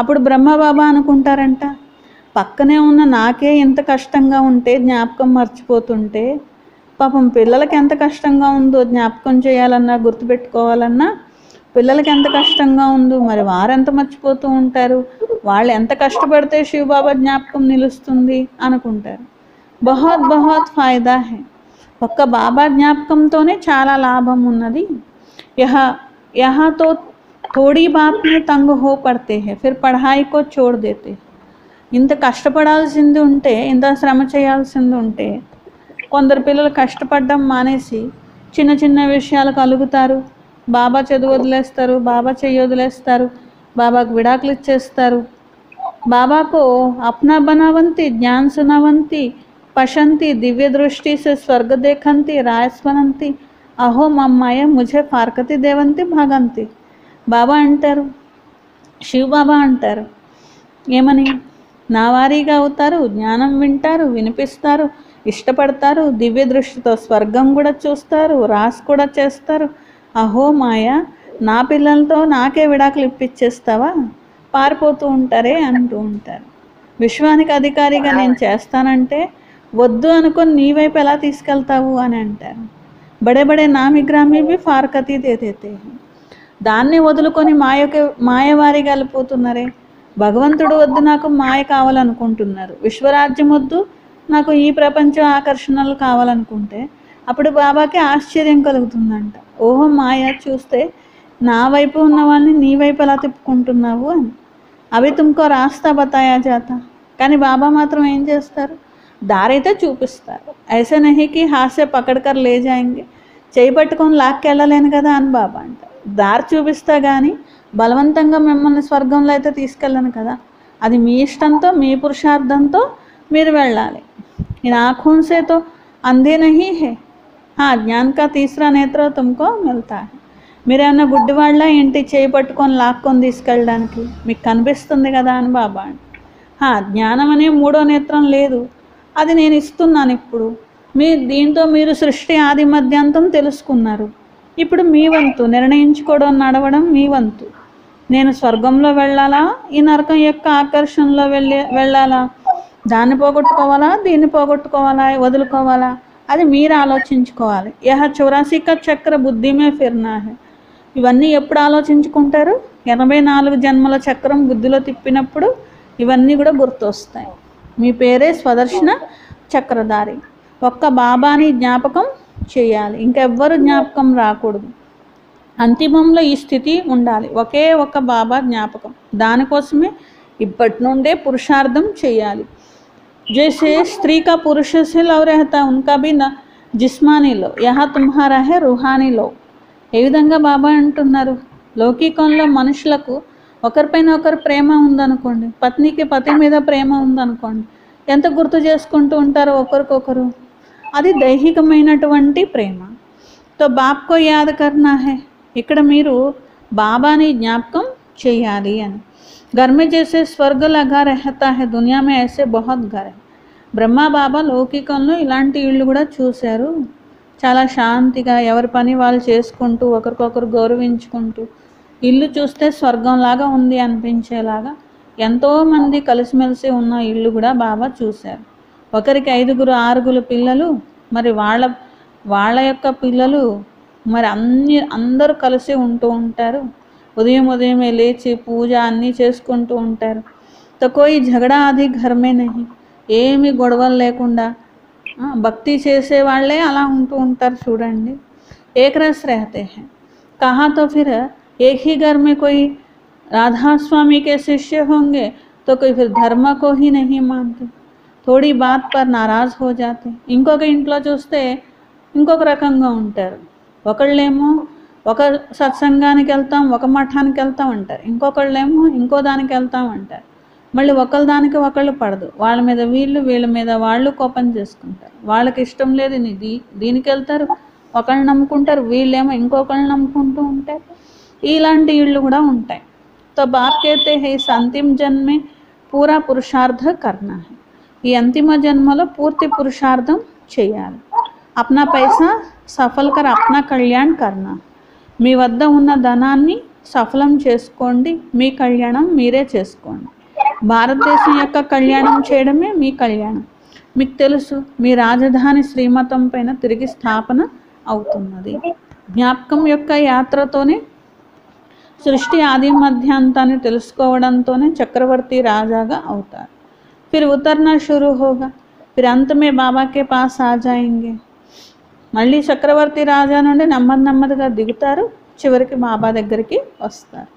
అప్పుడు బ్రహ్మబాబా అనుకుంటారంట, పక్కనే ఉన్న నాకే ఎంత కష్టంగా ఉంటే జ్ఞాపకం మర్చిపోతుంటే, పాపం పిల్లలకి ఎంత కష్టంగా ఉందో జ్ఞాపకం చేయాలన్నా గుర్తుపెట్టుకోవాలన్నా పిల్లలకి ఎంత కష్టంగా ఉందో, మరి వారెంత మర్చిపోతూ ఉంటారు, వాళ్ళు ఎంత కష్టపడితే శివబాబా జ్ఞాపకం నిలుస్తుంది అనుకుంటారు. బహుత్ బహుత్ ఫాయిదా హై, ఒక్క బాబా జ్ఞాపకంతోనే చాలా లాభం ఉన్నది. యహా తో थोड़ी बात में तंग हो पड़ते हैं, फिर पढ़ाई को छोड़ देते हैं. ఇంత కష్టపడాల్సింది ఉంటే, ఇంత శ్రమ చేయాల్సింది ఉంటే, కొందరు పిల్లలు కష్టపడడం మానేసి చిన్న చిన్న విషయాలకు అలుగుతారు, బాబా చదువు వదిలేస్తారు, బాబా చెయ్యి వదిలేస్తారు, బాబాకు విడాకులు ఇచ్చేస్తారు. బాబాకు అప్నా బనావంతి, జ్ఞాన్ సునావంతి, పశంతి, దివ్య దృష్టి సే స్వర్గ దేఖంతి, రాయస్వనంతి, అహో మమ్మాయ ముఝే ఫార్కతి దేవంతి భాగంతి. బాబా అంటారు, శివబాబా అంటారు ఏమని, నా వారీగా అవుతారు, జ్ఞానం వింటారు, వినిపిస్తారు, ఇష్టపడతారు, దివ్య దృష్టితో స్వర్గం కూడా చూస్తారు, రాస్ కూడా చేస్తారు. అహో మాయ, నా పిల్లలతో నాకే విడాకులు ఇప్పించేస్తావా, పారిపోతూ ఉంటారే అంటూ ఉంటారు. విశ్వానికి అధికారిగా నేను చేస్తానంటే వద్దు అనుకొని నీ వైపు ఎలా తీసుకెళ్తావు అని అంటారు. బడే బడే నామిగ్రామీ బి ఫార్కతి దేతే, దాన్ని వదులుకొని మాయవారిగా వెళ్ళిపోతున్నారే. భగవంతుడు వద్దు, నాకు మాయ కావాలనుకుంటున్నారు, విశ్వరాజ్యం వద్దు, నాకు ఈ ప్రపంచ ఆకర్షణలు కావాలనుకుంటే అప్పుడు బాబాకి ఆశ్చర్యం కలుగుతుందంట. ఓహో మాయ, చూస్తే నా వైపు ఉన్న వాళ్ళని నీ వైపు ఎలా తిప్పుకుంటున్నావు అని. అవి తుమ్కో రాస్తా బతాయా జాతా, కానీ బాబా మాత్రం ఏం చేస్తారు, దారైతే చూపిస్తారు. ఐసే నహీకి హాస్య పకడ్కర్ లే జాయింగే, చేయి పట్టుకొని లాక్కెళ్ళలేను కదా అని బాబా అంటారు. దారి చూపిస్తా కానీ బలవంతంగా మిమ్మల్ని స్వర్గంలో అయితే తీసుకెళ్ళను కదా, అది మీ ఇష్టంతో మీ పురుషార్థంతో మీరు వెళ్ళాలి. इन आँखों से तो अंधे नहीं है, हाँ ज्ञान का तीसरा नेत्र तुमको मिलता है. మీరేమన్నా గుడ్డివాళ్ళ ఇంటి చేయి పట్టుకొని లాక్కొని తీసుకెళ్ళడానికి, మీకు కనిపిస్తుంది కదా అని బాబా అంట. జ్ఞానం అనే 3వ నేత్రం లేదు, అది నేను ఇస్తున్నాను. ఇప్పుడు దీంతో మీరు సృష్టి ఆది మధ్యాంతం తెలుసుకున్నారు. ఇప్పుడు మీ వంతు నిర్ణయించుకోవడం, నడవడం మీ వంతు. నేను స్వర్గంలో వెళ్ళాలా, ఈ నరకం యొక్క ఆకర్షణలో వెళ్ళాలా, దాన్ని పోగొట్టుకోవాలా, దీన్ని పోగొట్టుకోవాలా, వదులుకోవాలా, అది మీరు ఆలోచించుకోవాలి. యహ 84 का చక్ర బుద్ధి మే ఫిర్నా హై. ఇవన్నీ ఎప్పుడు ఆలోచించుకుంటారు, 84 జన్మల చక్రం బుద్ధిలో తిప్పినప్పుడు ఇవన్నీ కూడా గుర్తొస్తాయి. మీ పేరే స్వదర్శన చక్రధారి. ఒక్క బాబాని జ్ఞాపకం చేయాలి, ఇంకెవ్వరు జ్ఞాపకం రాకూడదు. అంతిమంలో ఈ స్థితి ఉండాలి, ఒకే ఒక బాబా జ్ఞాపకం. దానికోసమే ఇప్పటి నుండే పురుషార్థం చేయాలి. जैसे स्त्री का पुरुष से लव रहता है, उनका भी न जिस्मानी लो, यहाँ तुम्हारा है रूहानी लो. ఏ విధంగా బాబా అంటున్నారు, లౌకికంలో మనుషులకు ఒకరిపైన ఒకరు ప్రేమ ఉందనుకోండి, పత్నికి పతి మీద ప్రేమ ఉందనుకోండి, ఎంత గుర్తు చేసుకుంటూ ఉంటారో ఒకరికొకరు, అది దైహికమైనటువంటి ప్రేమ. తో బాప్కో యాద్ కర్నా హై, ఇక్కడ మీరు బాబాని జ్ఞాపకం చేయాలి అని. घर में जैसे स्वर्ग लगा रहता है, दुनिया में ऐसे बहुत घर है. బ్రహ్మ బాబా లౌకికంలో ఇలాంటి ఇళ్ళు కూడా చూశారు. చాలా శాంతిగా ఎవరి పని వాళ్ళు చేసుకుంటూ ఒకరికొకరు గౌరవించుకుంటూ, ఇల్లు చూస్తే స్వర్గంలాగా ఉంది అనిపించేలాగా ఎంతోమంది కలిసిమెలిసి ఉన్న ఇల్లు కూడా బాబా చూశారు. ఒకరికి 5, 6 పిల్లలు, మరి వాళ్ళ యొక్క పిల్లలు మరి అందరూ కలిసి ఉంటూ ఉంటారు. ఉదయమే లేచి పూజ అన్నీ చేసుకుంటూ ఉంటారు. తో కోయి झगड़ा ఆది घर में नहीं, ఏమి గొడవలు లేకుండా భక్తి చేసే వాళ్ళే అలా ఉంటూ ఉంటారు చూడండి. एक रस रहते हैं. कहा तो फिर एक ही घर में कोई राधा स्वामी के शिष्य होंगे तो कोई फिर धर्म को ही नहीं मानते, थोड़ी बात पर नाराज हो जाते. ఇంకొక ఇంట్లో చూస్తే ఇంకొక రకంగా ఉంటారు. ఒకళ్ళేమో ఒక సత్సంగానికి వెళ్తాం, ఒక మఠానికి వెళ్తాం అంటారు. ఇంకొకళ్ళేమో ఇంకో దానికి వెళ్తాం అంటారు. మళ్ళీ ఒకళ్ళ దానికి ఒకళ్ళు పడదు. వాళ్ళ మీద వీళ్ళ మీద వాళ్ళు కోపం చేసుకుంటారు. వాళ్ళకి ఇష్టం లేదు దీనికి వెళ్తారు, ఒకళ్ళని నమ్ముకుంటారు, వీళ్ళేమో ఇంకొకళ్ళని నమ్ముకుంటూ ఉంటారు. ఇలాంటి ఇళ్ళు కూడా ఉంటాయి. తో బాప్ कहते हैं इस अंतिम जन्म में पूरा पुरुषार्थ करना है. ఈ అంతిమ జన్మలో పూర్తి పురుషార్థం చేయాలి. अपना पैसा सफल कर अपना कल्याण करना. మీ వద్ద ఉన్న ధనాన్ని సఫలం చేసుకోండి, మీ కళ్యాణం మీరే చేసుకోండి. భారతదేశం యొక్క కళ్యాణం చేయడమే మీ కళ్యాణం. మీకు తెలుసు మీ రాజధాని శ్రీమతం పైన తిరిగి స్థాపన అవుతున్నది. జ్ఞాపకం యొక్క యాత్రతోనే సృష్టి ఆది మధ్యాంతాన్ని తెలుసుకోవడంతోనే చక్రవర్తి రాజాగా అవుతారు. फिर उतरना शुरू होगा, फिर अंत में बाबा के पास आ जाएंगे. మళ్ళీ చక్రవర్తి రాజా నుండి నెమ్మదిగా దిగుతారు, చివరికి బాబా దగ్గరికి వస్తారు.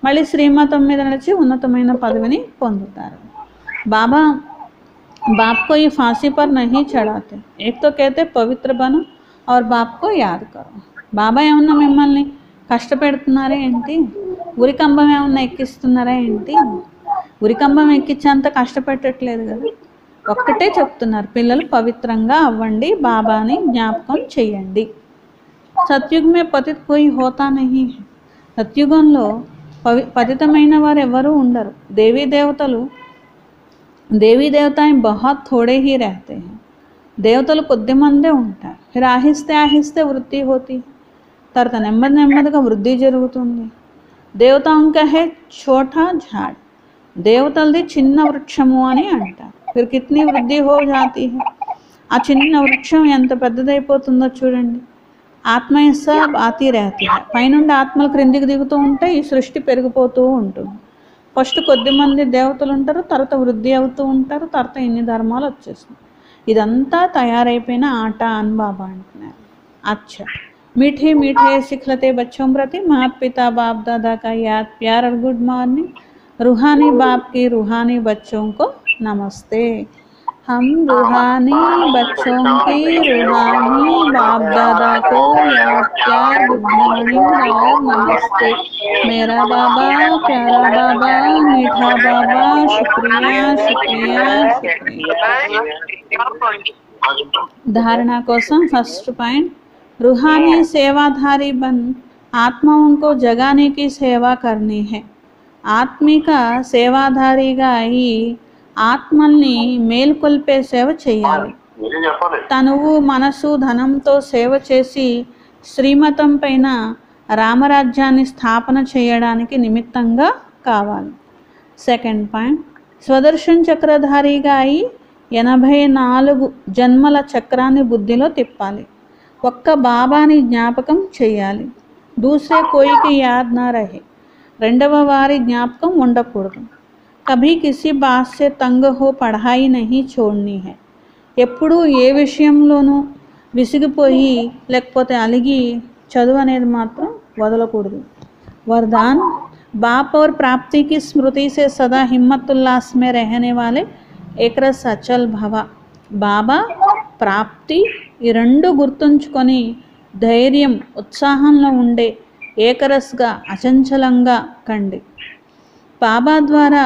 మళ్ళీ శ్రీమతం మీద నడిచి ఉన్నతమైన పదవిని పొందుతారు. బాబా बाप को ये फांसी पर नहीं चढ़ाते. एक तो कहते पवित्र बनो और बाप को याद करो. బాబా ఏమన్నా మిమ్మల్ని కష్టపెడుతున్నారా ఏంటి? ఉరికంబం ఏమన్నా ఎక్కిస్తున్నారా ఏంటి? ఉరికంబం ఎక్కించేంత కష్టపెట్టట్లేదు కదా. ఒక్కటే చెప్తున్నారు, పిల్లలు పవిత్రంగా అవ్వండి, బాబాని జ్ఞాపకం చెయ్యండి. సత్యుగమే పతిత్ కోయి హోతా నహీ హై. సత్యుగంలో పతితమైన వారు ఎవరూ ఉండరు. దేవీ దేవతాएं बहुत थोड़े ही रहते हैं. దేవతలు కొద్ది మందే ఉంటారు. फिर ఆహిస్తే ఆహిస్తే వృద్ధి होती है. తర్వాత నెమ్మదిగా వృద్ధి జరుగుతుంది. దేవతాओं का है छोटा झाड़. దేవతలది చిన్న వృక్షము అని అంటారు. फिर कितनी वृद्धि हो जाती है. ఆ చిన్న వృక్షం ఎంత పెద్దదైపోతుందో చూడండి. ఆత్మ సబ్ ఆతి रहती है. పైనుండి ఆత్మలు క్రిందికి దిగుతూ ఉంటాయి, ఈ సృష్టి పెరిగిపోతూ ఉంటుంది. ఫస్ట్ కొద్ది మంది దేవతలు ఉంటారు, తర్వాత వృద్ధి అవుతూ ఉంటారు, తర్వాత ఇన్ని ధర్మాలు వచ్చేస్తుంది. ఇదంతా తయారైపోయిన ఆట అని బాబా అంటున్నారు. అచ్చా मीठे मीठे सिखलते बच्चों प्रति माता पिता बाप दादा का याद प्यार और गुड मॉर्निंग. रूहानी बाप की रूहानी बच्चों को नमस्ते. हम रूहानी बच्चों की रूहानी बाप दादा को याद प्यार गुड मॉर्निंग और नमस्ते. मेरा बाबा प्यारा बाबा मीठा बाबा शुक्रिया शुक्रिया शुक्रिया. धारणा कोसम फर्स्ट पॉइंट, रूहानी सेवाधारी बन आत्माओं को जगाने की सेवा करनी है. ఆత్మిక సేవాధారిగా అయి ఆత్మల్ని మేల్కొల్పే సేవ చేయాలి. తనువు మనసు ధనంతో సేవ చేసి శ్రీమతం పైన రామరాజ్యాన్ని స్థాపన చేయడానికి నిమిత్తంగా కావాలి. సెకండ్ పాయింట్, స్వదర్శన్ చక్రధారిగా అయి 84 జన్మల చక్రాన్ని బుద్ధిలో తిప్పాలి. ఒక్క బాబాని జ్ఞాపకం చేయాలి. దూసరే కోయికి యాద్ నా రహే. రెండవ వారి జ్ఞాపకం ఉండకూడదు. కభీ కిసి బాత్ సే తంగ్ హో పఢాయి నహీ చోడ్నీ హై. ఎప్పుడూ ఏ విషయంలోనూ విసిగిపోయి లేకపోతే అలిగి చదువు అనేది మాత్రం వదలకూడదు. వరదాన్, बाप और प्राप्ति की स्मृति से सदा हिम्मत उल्लास में रहने वाले एक रस अचल भव. బాబా ప్రాప్తి ఈ రెండు గుర్తుంచుకొని ధైర్యం ఉత్సాహంలో ఉండే ఏకరస్గా అచంచలంగా కండి. బాబా ద్వారా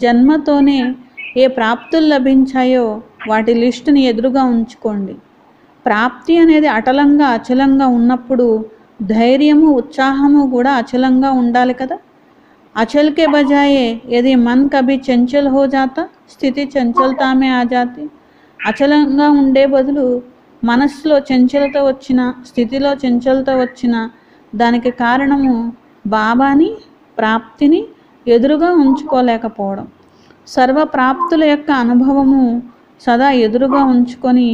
జన్మతోనే ఏ ప్రాప్తులు లభించాయో వాటి లిస్టుని ఎదురుగా ఉంచుకోండి. ప్రాప్తి అనేది అటలంగా అచలంగా ఉన్నప్పుడు ధైర్యము ఉత్సాహము కూడా అచలంగా ఉండాలి కదా. అచల్ के बजाय यदि मन कभी चंचल हो जाता स्थिति चंचलता में आ जाती. అచలంగా ఉండే బదులు మనస్సులో చంచలత వచ్చిన, స్థితిలో చంచలత వచ్చిన దానికి కారణము బాబాని ప్రాప్తిని ఎదురుగా ఉంచుకోలేకపోవడం. సర్వ ప్రాప్తుల యొక్క అనుభవము సదా ఎదురుగా ఉంచుకొని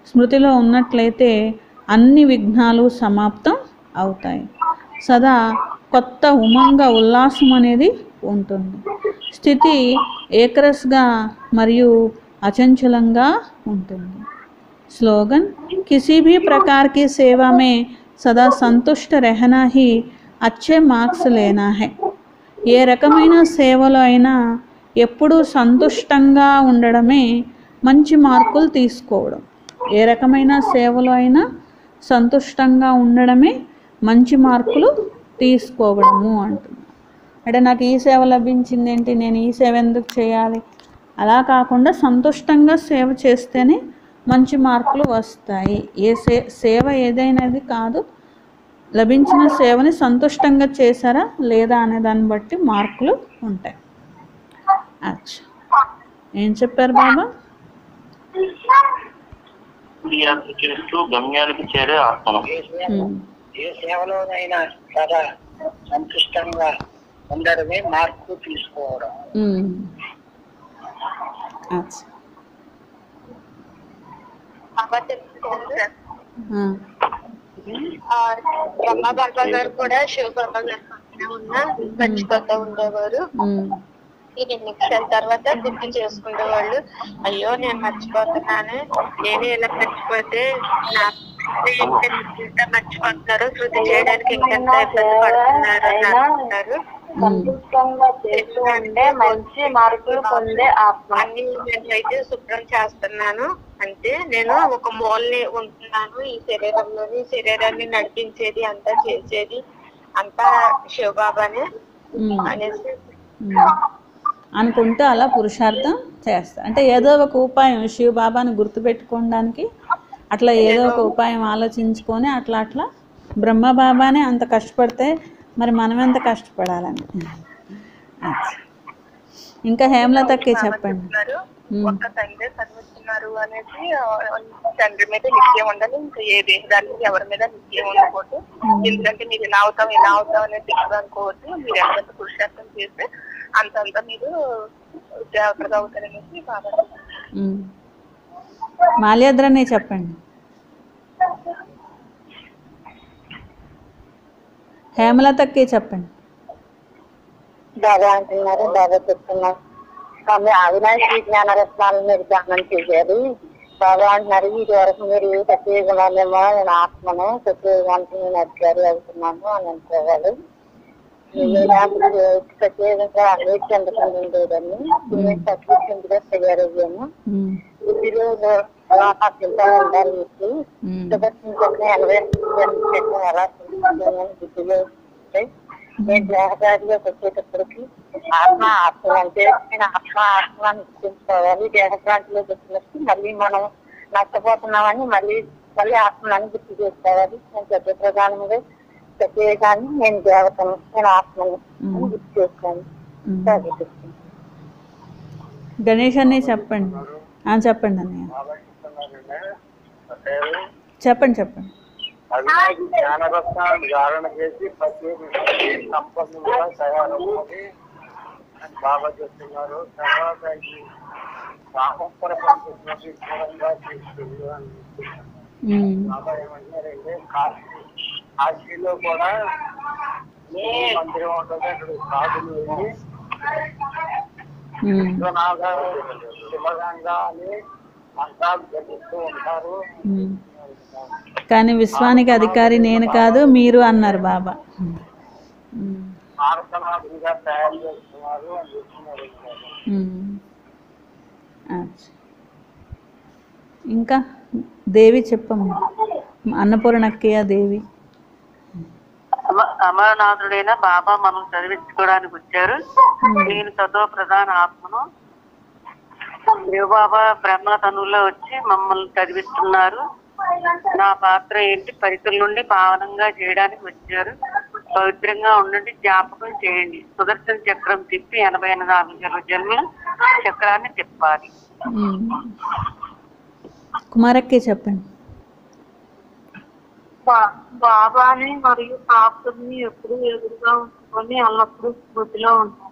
స్మృతిలో ఉన్నట్లయితే అన్ని విఘ్నాలు సమాప్తం అవుతాయి. సదా కొత్త ఉమంగ ఉల్లాసం అనేది ఉంటుంది. స్థితి ఏకరస్గా మరియు అచంచలంగా ఉంటుంది. स्लोगन किसी भी प्रकार की सेवा में सदा संतुष्ट रहना ही अच्छे మార్క్స్ లేనా है. ఏ రకమైన సేవలో అయినా ఎప్పుడూ సంతుష్టంగా ఉండడమే మంచి మార్కులు తీసుకోవడం. ఏ రకమైన సేవలో అయినా సంతుష్టంగా ఉండడమే మంచి మార్కులు తీసుకోవడము అంటున్నారు. అంటే నాకు ఈ సేవ లభించింది ఏంటి, నేను ఈ సేవ ఎందుకు చేయాలి, అలా కాకుండా సంతుష్టంగా సేవ చేస్తేనే మంచి మార్కులు వస్తాయి. సేవ ఏదైనది కాదు, లభించిన సేవని సంతుష్టంగా చేశారా లేదా అనే దాన్ని బట్టి మార్కులు ఉంటాయి. అచ్చా, ఏం చెప్పారు బాబా? గమ్యానికి చేరే ఆత్మ ఏ సేవలోనైనా సదా సంతుష్టంగా ఉండడమే మార్పు తీసుకోవడం. బ్రహ్మ బాబా గారు కూడా శివ బాబా గారు పక్కనే ఉన్న మర్చిపోతూ ఉండేవారు. ఈ 2 నిమిషాల తర్వాత గుర్తు చేసుకునేవాళ్ళు, అయ్యో నేను మర్చిపోతున్నాను, నేను ఇలా మర్చిపోతే ఇంత మర్చిపోతున్నారు, శృతి చేయడానికి ఇంకెంత ఇబ్బంది పడుతున్నారు అని అనుకుంటారు. మంచి మార్కులు పొందే ఆత్మ అన్ని అయితే శుభ్రం చేస్తున్నాను అంటే నేను ఒక మూలని ఉంటున్నాను, ఈ శరీరాన్ని నడిపించేది అంతా చేసేది అంతా శివబాబానే అనేసి అనుకుంటూ అలా పురుషార్థం చేస్తా. అంటే ఏదో ఒక ఉపాయం శివబాబాని గుర్తుపెట్టుకోవడానికి అట్లా ఏదో ఒక ఉపాయం ఆలోచించుకొని అట్లా బ్రహ్మబాబానే అంత కష్టపడితే మరి మనం ఎంత కష్టపడాలని. ఇంకా హేమలతకి చెప్పండి. ఒక్క తండ్రి చదువుతున్నారు అనేసి తండ్రి మీద నిత్యం ఉండాలి, ఇంకా ఏ దేశానికి ఎవరి మీద నిత్యం ఉండకూడదు. ఎందుకంటే మీరు ఇలా అవుతాం అనేది తెలుసు అనుకోవద్దు. మీరు ఎంతంత పురుషార్థం చేస్తే అంతంతా మీరు జాగ్రత్తగా అవుతారనేసి బాగా. మాల్యాద్రనే చెప్పండి. హేమలతకి చెప్పండి. బాగా అంటున్నారు, బాగా చెప్తున్నారు. స్వామి అవినాశి జ్ఞానరత్నాలను మీరు ధ్యానం చేశారు. బాగా అంటున్నారు, ఇది వరకు మీరు సత్యయుగమేమో నేను ఆత్మను, సత్యయుగానికి నేను అధికారి అవుతున్నాను అని అనుకోవాలి. సత్యయుగంగా అన్నిటి చెందకుండా ఉండేదాన్ని, సత్యంగా తయారయ్యాను. బుద్ధిలో ఉండాలి మీకు సుదర్శించండి 80% ఎలా బుద్ధిలో ఉంటాయి. నేను దేహదారిలోకి వచ్చేటప్పటికి ఆత్మ అంటే నేను ఆత్మ నిశ్చయించుకోవాలి. దేహభ్రాంతిలోకి వచ్చినప్పుడు మళ్ళీ మనం నష్టపోతున్నామని మళ్ళీ ఆత్మని గుర్తు చేసుకోవాలి. నేను పెద్ద ప్రధానంగా ప్రత్యేకాన్ని నేను దేవతను, నేను ఆత్మను గుర్తు చేసుకోవాలి. గణేష్ అన్నయ్య చెప్పండి. చెప్పండి అన్నయ్య, చెప్పండి. జ్ఞానరత్నాన్ని ధారణ చేసి సంపన్నులుగా తయారవుతుంది అని బాబా చెప్తున్నారు. తర్వాత రామపరపంచి దూరంగా తీసుకెళ్ళు అని బాబా ఏమంటారంటే కాశీలో కూడా మందిరం ఉంటుంది, అక్కడ సాధులు వెళ్ళి శివగంగా అని మంత్రాలు జపిస్తూ ఉంటారు. కానీ విశ్వానికి అధికారి నేను కాదు మీరు అన్నారు బాబా. ఇంకా దేవి చెప్పమ్మ, అన్నపూర్ణక్కయ్య దేవి. అమరనాథుడైన బాబా మనం చదివించుకోవడానికి వచ్చారు. నేను చదువు ప్రధాన ఆత్మను, బాబా బ్రహ్మ తనువులో వచ్చి మమ్మల్ని చదివిస్తున్నారు. నా పాత్ర ఏంటి, పరితుల నుండి పావనంగా చేయడానికి వచ్చారు. పవిత్రంగా ఉండండి, జ్ఞాపకం చేయండి. సుదర్శన చక్రం తిప్పి 84 జన్మల చక్రాన్ని తిప్పాలి. కుమారక్కే చెప్పండి. బాబాని మరియు పాపని ఎప్పుడు ఎదురుగా ఉంచుకొని అల్లప్పుడు స్మృతిలో ఉంటాం.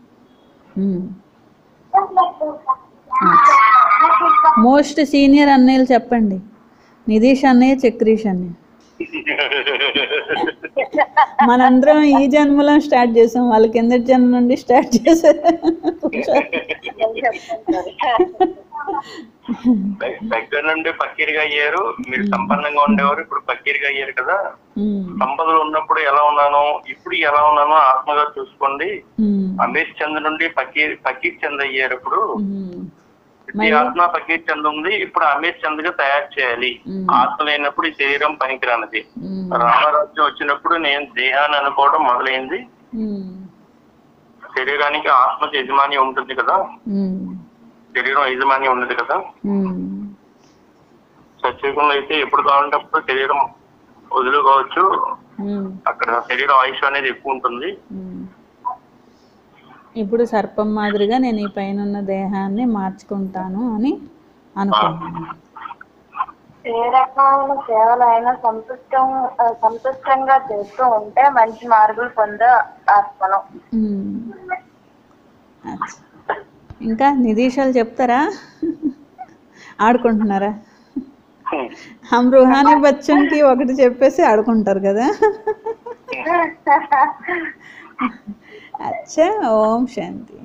మోస్ట్ సీనియర్ అన్నయ్యలు చెప్పండి. నిధీష్ అన్నయ్య చక్రీష్ అన్నయ్య. మనందరం ఈ జన్మలో స్టార్ట్ చేసాం, వాళ్ళ కిందటి జన్మ నుండి స్టార్ట్ చేశారు. దగ్గర నుండి పక్కీరిగా అయ్యారు, మీరు సంపన్నంగా ఉండేవారు, ఇప్పుడు పక్కీరిగా అయ్యారు కదా. సంపదలు ఉన్నప్పుడు ఎలా ఉన్నానో ఇప్పుడు ఎలా ఉన్నానో ఆత్మగా చూసుకోండి. అమేష్ చంద్ నుండి పకీర్ చంద్ అయ్యారు. ఇప్పుడు ఈ ఆత్మ పకీర్ చంద్ ఉంది, ఇప్పుడు అమేష్ చంద్ గా తయారు చేయాలి. ఆత్మ లేనప్పుడు ఈ శరీరం పనికిరానిది. రామరాజ్యం వచ్చినప్పుడు నేను దేహాన్ని అనుకోవడం మొదలైంది. శరీరానికి ఆత్మకి యజమాని ఉంటుంది కదా, శరీరం యజమాని ఉన్నది కదా. సత్యుగంలో అయితే ఎప్పుడు కావాలంటే అప్పుడు శరీరం వదులుకోవచ్చు, అక్కడ శరీరం ఆయుష్ అనేది ఎక్కువ ఉంటుంది. ఇప్పుడు సర్పం మాదిరిగా నేను ఈ పైన ఉన్న దేహాన్ని మార్చుకుంటాను అని అనుకున్నాను. ఏ రకమైన సేవలు అయినా సంతుష్టంగా చేస్తూ ఉంటే మంచి మార్పులు పొందే ఆత్మను. ఇంకా నిధీషాలు చెప్తారా, ఆడుకుంటున్నారా? హమ్ రుహానీ బచ్చన్కి ఒకటి చెప్పేసి ఆడుకుంటారు కదా. అచ్చా, ఓం శాంతి.